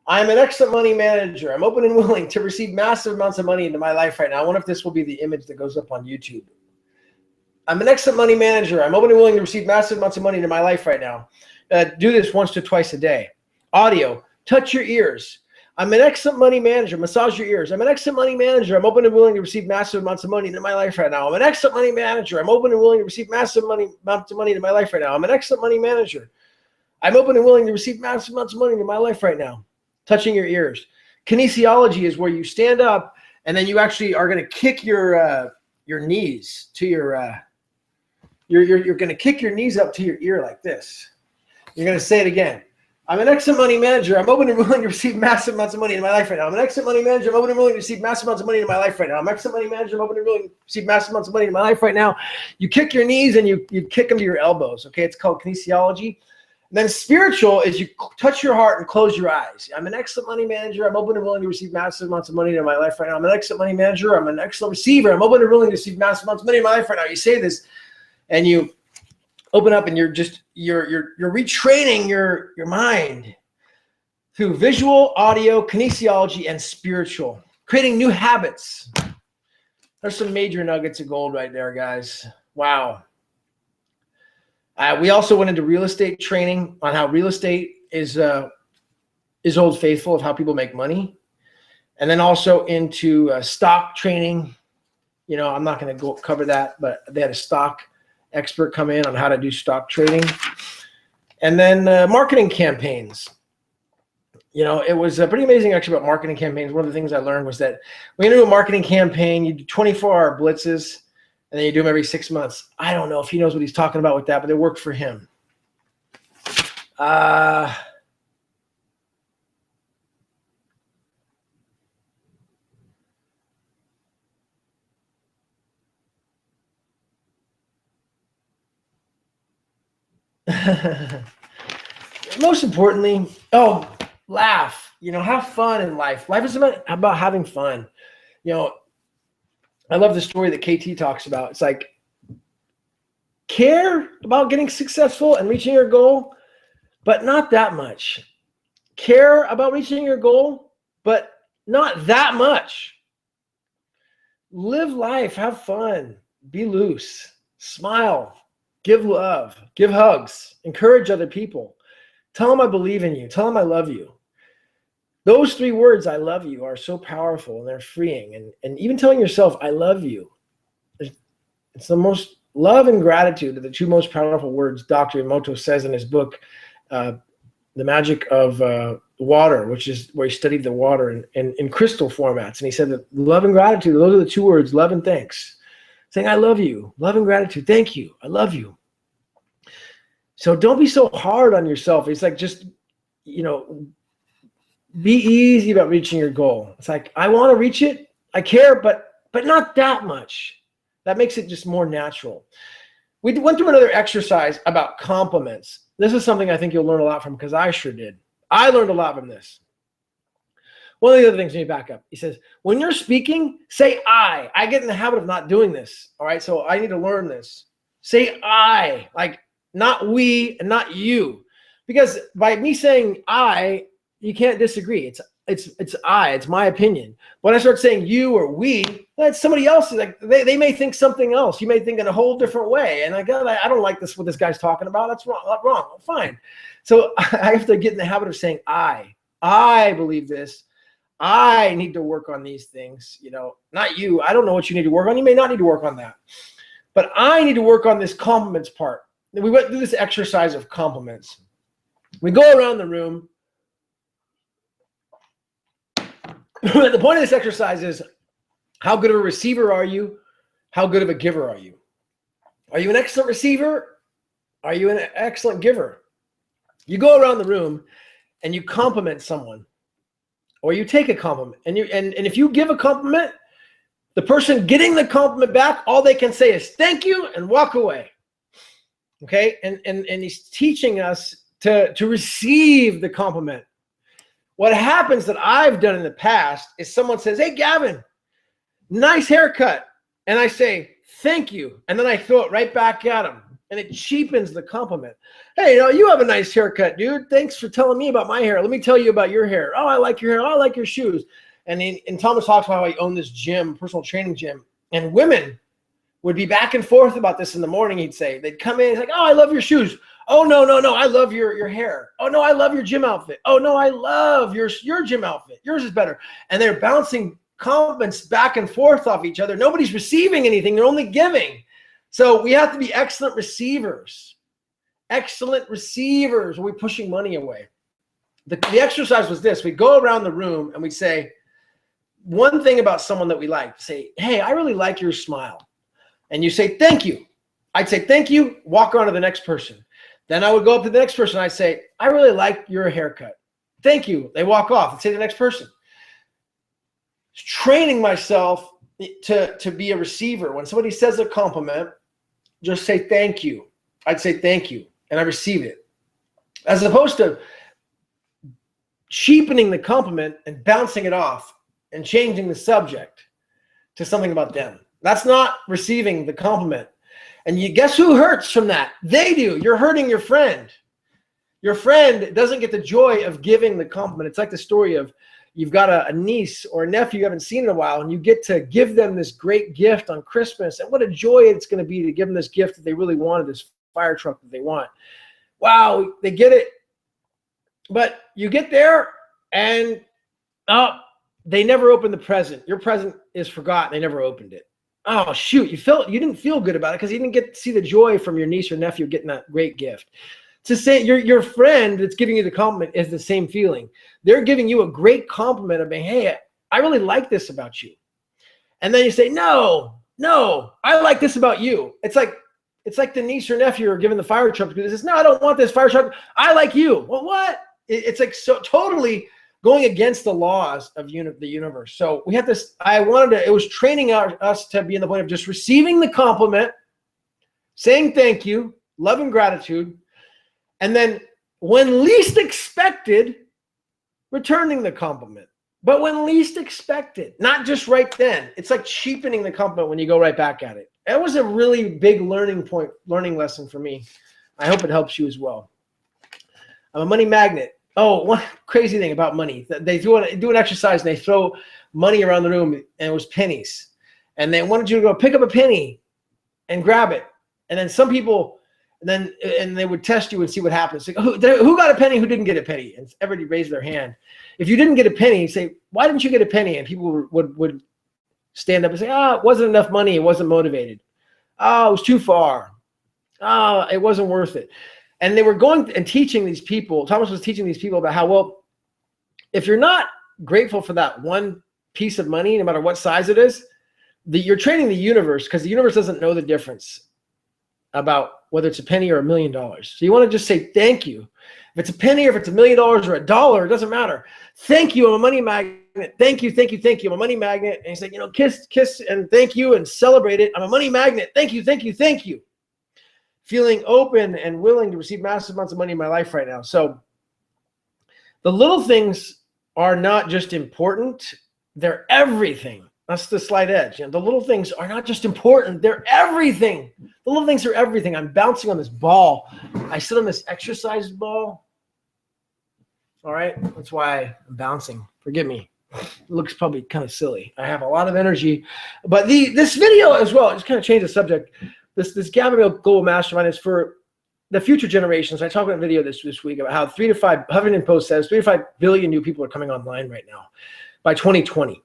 Speaker 1: I'm an excellent money manager. I'm open and willing to receive massive amounts of money into my life right now. I wonder if this will be the image that goes up on YouTube. I'm an excellent money manager. I'm open and willing to receive massive amounts of money into my life right now. Do this once to twice a day. Audio, touch your ears. I'm an excellent money manager. Massage your ears. I'm an excellent money manager. I'm open and willing to receive massive amounts of money into my life right now. I'm an excellent money manager. I'm open and willing to receive massive amounts of money into my life right now. I'm an excellent money manager. I'm open and willing to receive massive amounts of money into my life right now. Touching your ears. Kinesiology is where you stand up and then you actually are going to kick your knees to your you're going to kick your knees up to your ear like this. You're going to say it again. I'm an excellent money manager. I'm open and willing to receive massive amounts of money in my life right now. I'm an excellent money manager. I'm open and willing to receive massive amounts of money in my life right now. I'm an excellent money manager. I'm open and willing to receive massive amounts of money in my life right now. You kick your knees and you kick them to your elbows. Okay, it's called kinesiology. And then spiritual is you touch your heart and close your eyes. I'm an excellent money manager. I'm open and willing to receive massive amounts of money in my life right now. I'm an excellent money manager. I'm an excellent receiver. I'm open and willing to receive massive amounts of money in my life right now. You say this and you open up and you're retraining your mind through visual, audio, kinesiology, and spiritual, creating new habits. There's some major nuggets of gold right there, guys. Wow. We also went into real estate training on how real estate is old faithful of how people make money. And then also into stock training. I'm not going to go cover that, but they had a stock expert come in on how to do stock trading. And then marketing campaigns. It was pretty amazing actually about marketing campaigns. One of the things I learned was that when you do a marketing campaign, you do 24-hour blitzes, and then you do them every 6 months. I don't know if he knows what he's talking about with that, but it worked for him. Most importantly, laugh. Have fun in life. Life is about having fun. I love the story that KT talks about. It's like, care about getting successful and reaching your goal, but not that much. Care about reaching your goal, but not that much. Live life, have fun, be loose, smile, give love, give hugs, encourage other people. Tell them I believe in you. Tell them I love you. Those 3 words, I love you, are so powerful and they're freeing. And even telling yourself, I love you. It's the most, love and gratitude are the 2 most powerful words Dr. Emoto says in his book, The Magic of Water, which is where he studied the water in crystal formats. And he said that love and gratitude, those are the 2 words, love and thanks. Saying, I love you, love and gratitude, thank you, I love you. So don't be so hard on yourself. It's like just, be easy about reaching your goal. It's like, I want to reach it. I care, but not that much. That makes it just more natural. We went through another exercise about compliments. This is something I think you'll learn a lot from, because I sure did. I learned a lot from this. One of the other things, when you back up, he says, when you're speaking, say I. I get in the habit of not doing this. All right, so I need to learn this. Say I, like not we and not you. Because by me saying I, you can't disagree. It's I, it's my opinion. When I start saying you or we, that's somebody else's. Like they may think something else. You may think in a whole different way. And I don't like this, what this guy's talking about. That's wrong. That's wrong. Fine. So I have to get in the habit of saying I believe this. I need to work on these things, not you. I don't know what you need to work on. You may not need to work on that. But I need to work on this compliments part. We went through this exercise of compliments. We go around the room. The point of this exercise is, how good of a receiver are you? How good of a giver are you? Are you an excellent receiver? Are you an excellent giver? You go around the room and you compliment someone, or you take a compliment, and if you give a compliment, the person getting the compliment back, all they can say is thank you and walk away. Okay, and he's teaching us to receive the compliment. What happens that I've done in the past is someone says, hey, Gavin, nice haircut. And I say, thank you. And then I throw it right back at them. And it cheapens the compliment. Hey, you have a nice haircut, dude. Thanks for telling me about my hair. Let me tell you about your hair. Oh, I like your hair. Oh, I like your shoes. And Thomas talks about how he owned this gym, personal training gym. And women would be back and forth about this in the morning, he'd say. They'd come in, he's like, oh, I love your shoes. Oh, no, I love your hair. Oh, no, I love your gym outfit. Oh, no, I love your gym outfit. Yours is better. And they're bouncing compliments back and forth off each other. Nobody's receiving anything. They're only giving. So we have to be excellent receivers. Excellent receivers. We're pushing money away. The exercise was this. We'd go around the room and we'd say one thing about someone that we like. Say, hey, I really like your smile. And you say, thank you. I'd say, thank you. Walk on to the next person. Then I would go up to the next person. I'd say, I really like your haircut. Thank you. They walk off. I'd say to the next person. Training myself to be a receiver. When somebody says a compliment, just say thank you. I'd say thank you, and I receive it. As opposed to cheapening the compliment and bouncing it off and changing the subject to something about them. That's not receiving the compliment. And you guess who hurts from that? They do. You're hurting your friend. Your friend doesn't get the joy of giving the compliment. It's like the story of you've got a niece or a nephew you haven't seen in a while, and you get to give them this great gift on Christmas. And what a joy it's going to be to give them this gift that they really wanted, this fire truck that they want. Wow, they get it. But you get there and they never opened the present. Your present is forgotten. They never opened it. Oh, shoot. You didn't feel good about it because you didn't get to see the joy from your niece or nephew getting that great gift. To say your friend that's giving you the compliment is the same feeling. They're giving you a great compliment of being, hey, I really like this about you. And then you say, no, I like this about you. It's like the niece or nephew are giving the fire truck because it says, no, I don't want this fire truck. I like you. Well, what? It's like so totally going against the laws of the universe. So we had this, it was training us to be in the point of just receiving the compliment, saying thank you, love and gratitude, and then when least expected, returning the compliment. But when least expected, not just right then. It's like cheapening the compliment when you go right back at it. That was a really big learning lesson for me. I hope it helps you as well. I'm a money magnet. Oh, one crazy thing about money. They do an exercise and they throw money around the room, and it was pennies. And they wanted you to go pick up a penny and grab it. And then some people, and they would test you and see what happens. Like, who got a penny? Who didn't get a penny? And everybody raised their hand. If you didn't get a penny, say, why didn't you get a penny? And people would stand up and say, it wasn't enough money. It wasn't motivated. Oh, it was too far. Oh, it wasn't worth it. And they were going and teaching these people, Thomas was teaching these people about how, well, if you're not grateful for that one piece of money, no matter what size it is, you're training the universe, because the universe doesn't know the difference about whether it's a penny or $1 million. So you want to just say thank you. If it's a penny or if it's $1 million or $1, it doesn't matter. Thank you, I'm a money magnet. Thank you, thank you, thank you. I'm a money magnet. And he's like, kiss and thank you and celebrate it. I'm a money magnet. Thank you, thank you, thank you. Feeling open and willing to receive massive amounts of money in my life right now. So the little things are not just important, they're everything. That's the slight edge. The little things are not just important, they're everything. The little things are everything. I'm bouncing on this ball. I sit on this exercise ball. All right, that's why I'm bouncing. Forgive me. It looks probably kind of silly. I have a lot of energy. But this video as well, just kind of change the subject. This Gavin Mehl Global Mastermind is for the future generations. I talked about a video this week about how Huffington Post says 3 to 5 billion new people are coming online right now by 2020.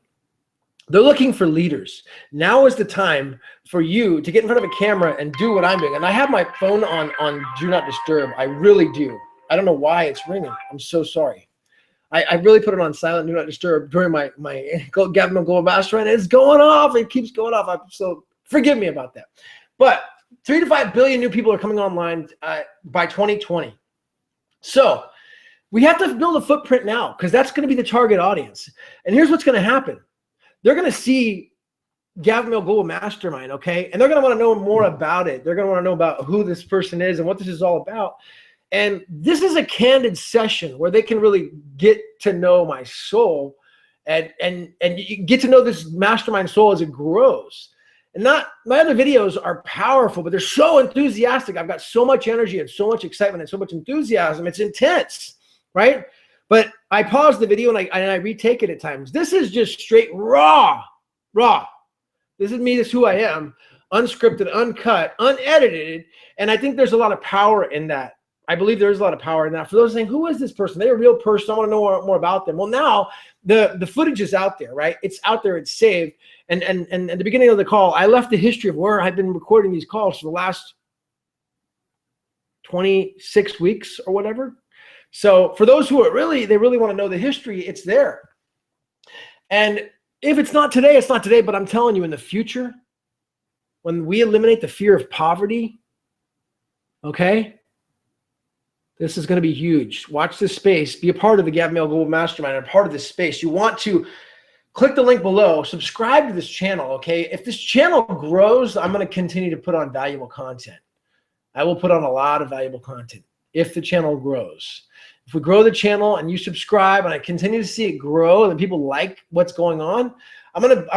Speaker 1: They're looking for leaders. Now is the time for you to get in front of a camera and do what I'm doing. And I have my phone on Do Not Disturb. I really do. I don't know why it's ringing. I'm so sorry. I really put it on silent Do Not Disturb during my Gavin Mehl Global Mastermind. It's going off. It keeps going off. So forgive me about that. But 3 to 5 billion new people are coming online by 2020. So we have to build a footprint now because that's going to be the target audience. And here's what's going to happen. They're going to see Gavin Mehl Global Mastermind, okay? And they're going to want to know more about it. They're going to want to know about who this person is and what this is all about. And this is a candid session where they can really get to know my soul and get to know this mastermind soul as it grows. And my other videos are powerful, but they're so enthusiastic. I've got so much energy and so much excitement and so much enthusiasm. It's intense, right? But I pause the video and I retake it at times. This is just straight raw. This is me, this is who I am, unscripted, uncut, unedited. And I think there's a lot of power in that. I believe there's a lot of power in that. For those saying, who is this person? They're a real person. I want to know more about them. Well, now the footage is out there, right? It's out there. It's saved. And at the beginning of the call, I left the history of where I've been recording these calls for the last 26 weeks or whatever. So for those who they really want to know the history, it's there. And if it's not today, it's not today. But I'm telling you, in the future, when we eliminate the fear of poverty, okay, this is going to be huge. Watch this space. Be a part of the Gavin Mehl Global Mastermind, a part of this space. You want to click the link below, subscribe to this channel, okay? If this channel grows, I'm going to continue to put on valuable content. I will put on a lot of valuable content if the channel grows. If we grow the channel and you subscribe and I continue to see it grow and people like what's going on, I'm gonna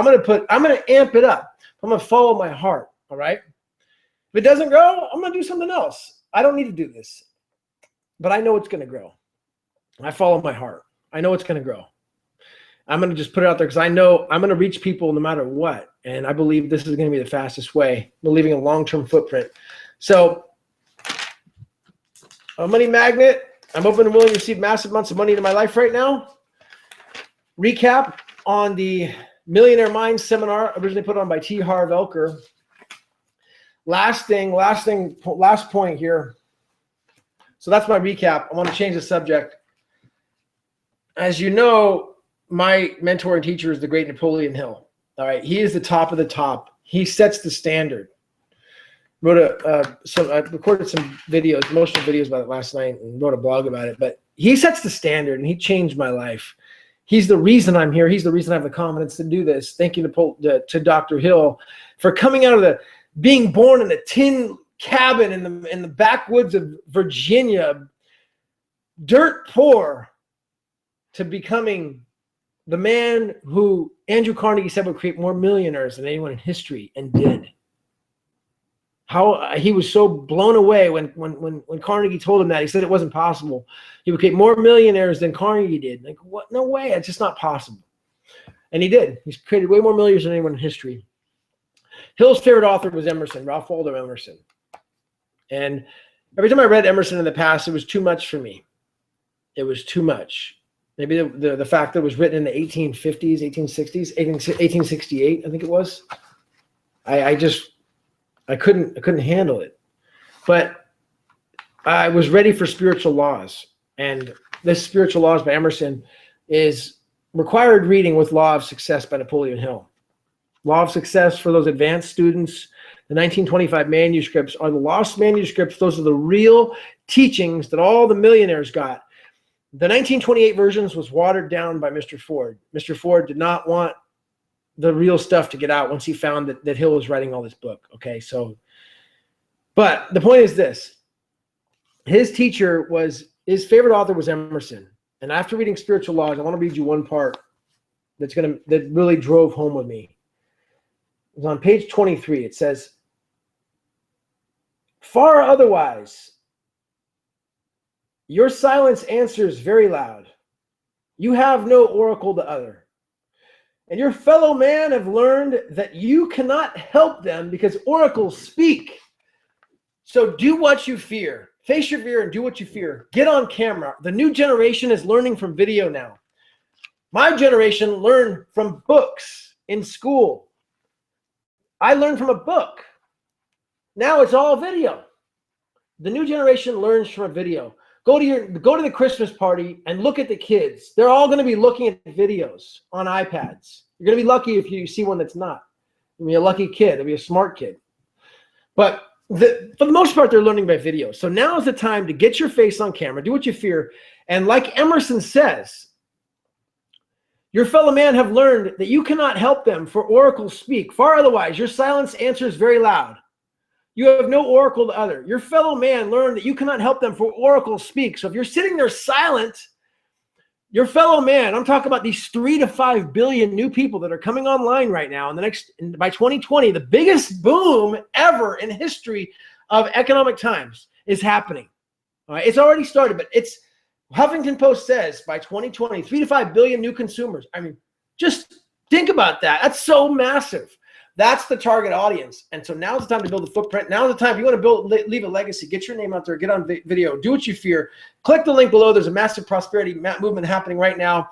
Speaker 1: amp it up. I'm gonna follow my heart, all right? If it doesn't grow, I'm gonna do something else. I don't need to do this, but I know it's gonna grow. I follow my heart. I know it's gonna grow. I'm gonna just put it out there because I know I'm gonna reach people no matter what, and I believe this is gonna be the fastest way. We're leaving a long-term footprint. So, a money magnet. I'm open and willing to receive massive amounts of money into my life right now. Recap on the Millionaire Mind seminar, originally put on by T. Harv Elker. Last point here. So that's my recap. I want to change the subject. As you know, my mentor and teacher is the great Napoleon Hill. All right, he is the top of the top. He sets the standard. I recorded some videos, emotional videos about it last night and wrote a blog about it, but he sets the standard and he changed my life. He's the reason I'm here. He's the reason I have the confidence to do this. Thank you to Dr. Hill for coming out of being born in a tin cabin in the backwoods of Virginia, dirt poor, to becoming the man who Andrew Carnegie said would create more millionaires than anyone in history, and did. How he was so blown away when Carnegie told him that. He said it wasn't possible. He would create more millionaires than Carnegie did. Like, what? No way. It's just not possible. And he did. He's created way more millionaires than anyone in history. Hill's favorite author was Emerson, Ralph Waldo Emerson. And every time I read Emerson in the past, it was too much for me. It was too much. Maybe the fact that it was written in the 1850s, 1860s, 1868, I think it was. I couldn't handle it. But I was ready for spiritual laws. And this Spiritual Laws by Emerson is required reading with Law of Success by Napoleon Hill. Law of Success for those advanced students The 1925 manuscripts are the lost manuscripts. Those are the real teachings that all the millionaires got. The 1928 versions was watered down by Mr. Ford. Mr. Ford did not want the real stuff to get out once he found that Hill was writing all this book. Okay, so, but the point is this. His teacher his favorite author was Emerson. And after reading Spiritual Laws, I want to read you one part that really drove home with me. It was on page 23. It says, far otherwise, your silence answers very loud. You have no oracle to utter. And your fellow man have learned that you cannot help them because oracles speak. So do what you fear. Face your fear and do what you fear. Get on camera. The new generation is learning from video now. My generation learned from books in school. I learned from a book. Now it's all video. The new generation learns from a video. Go to the Christmas party and look at the kids. They're all going to be looking at videos on iPads. You're going to be lucky if you see one that's not. You'll be a lucky kid. You'll be a smart kid. But for the most part, they're learning by video. So now is the time to get your face on camera, do what you fear. And like Emerson says, your fellow man have learned that you cannot help them, for oracles speak. Far otherwise, your silence answers very loud. You have no oracle to utter. Your fellow man learned that you cannot help them, for oracles speak. So if you're sitting there silent, your fellow man, I'm talking about these 3 to 5 billion new people that are coming online right now. By 2020, the biggest boom ever in history of economic times is happening. All right, it's already started, but Huffington Post says by 2020, 3 to 5 billion new consumers. I mean, just think about that. That's so massive. That's the target audience. And so now's the time to build a footprint. Now's the time. If you want to leave a legacy, get your name out there, get on video, do what you fear. Click the link below. There's a massive prosperity movement happening right now,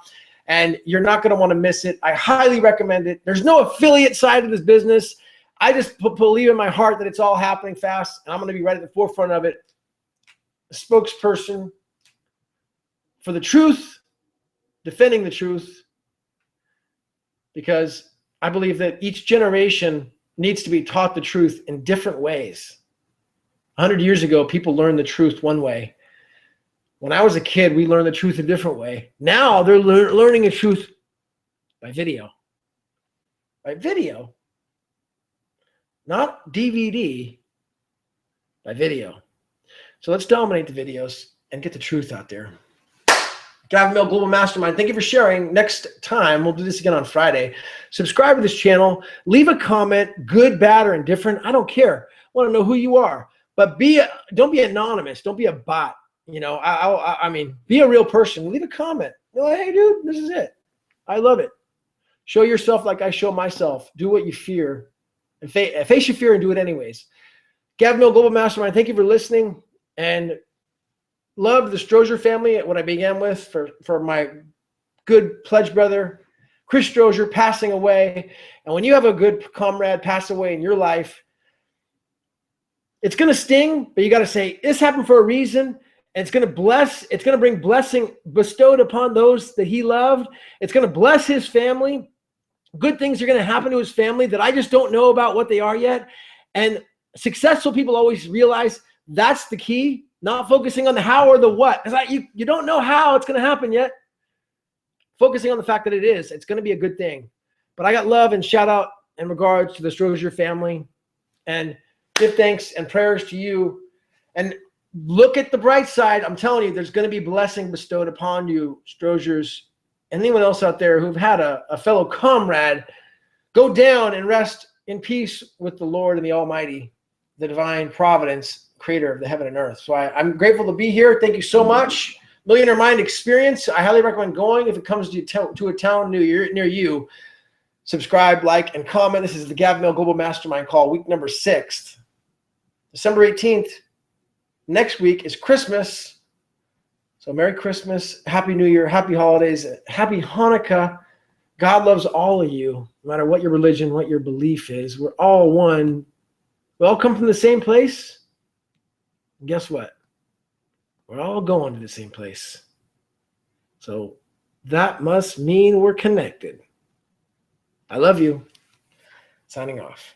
Speaker 1: and you're not going to want to miss it. I highly recommend it. There's no affiliate side of this business. I just believe in my heart that it's all happening fast, and I'm going to be right at the forefront of it. A spokesperson for the truth, defending the truth, because I believe that each generation needs to be taught the truth in different ways. 100 years ago, people learned the truth one way. When I was a kid, we learned the truth a different way. Now they're learning the truth by video. By video. Not DVD, by video. So let's dominate the videos and get the truth out there. Gavin Mehl, Global Mastermind. Thank you for sharing. Next time, we'll do this again on Friday. Subscribe to this channel. Leave a comment, good, bad, or indifferent. I don't care. I want to know who you are. But don't be anonymous. Don't be a bot. You know, I mean, be a real person. Leave a comment. You're like, hey, dude, this is it. I love it. Show yourself like I show myself. Do what you fear. And face your fear and do it anyways. Gavin Mehl, Global Mastermind. Thank you for listening. And love the Strozier family, what I began with, for my good pledge brother, Chris Strozier, passing away. And when you have a good comrade pass away in your life, it's going to sting, but you got to say, this happened for a reason. And it's going to bring blessing bestowed upon those that he loved. It's going to bless his family. Good things are going to happen to his family that I just don't know about what they are yet. And successful people always realize that's the key. Not focusing on the how or the what. Because you don't know how it's going to happen yet. Focusing on the fact that it's going to be a good thing. But I got love and shout out in regards to the Strozier family. And give thanks and prayers to you. And look at the bright side. I'm telling you, there's going to be blessing bestowed upon you, Stroziers. Anyone else out there who've had a fellow comrade go down and rest in peace with the Lord and the Almighty, the divine providence, creator of the heaven and earth. So I'm grateful to be here. Thank you so much. Millionaire Mind Experience. I highly recommend going if it comes to a town near you. Subscribe, like, and comment. This is the Gavin Mehl Global Mastermind Call, week number 6. December 18th. Next week is Christmas. So Merry Christmas, Happy New Year, Happy Holidays, Happy Hanukkah. God loves all of you, no matter what your religion, what your belief is. We're all one. We all come from the same place. And guess what? We're all going to the same place. So that must mean we're connected. I love you. Signing off.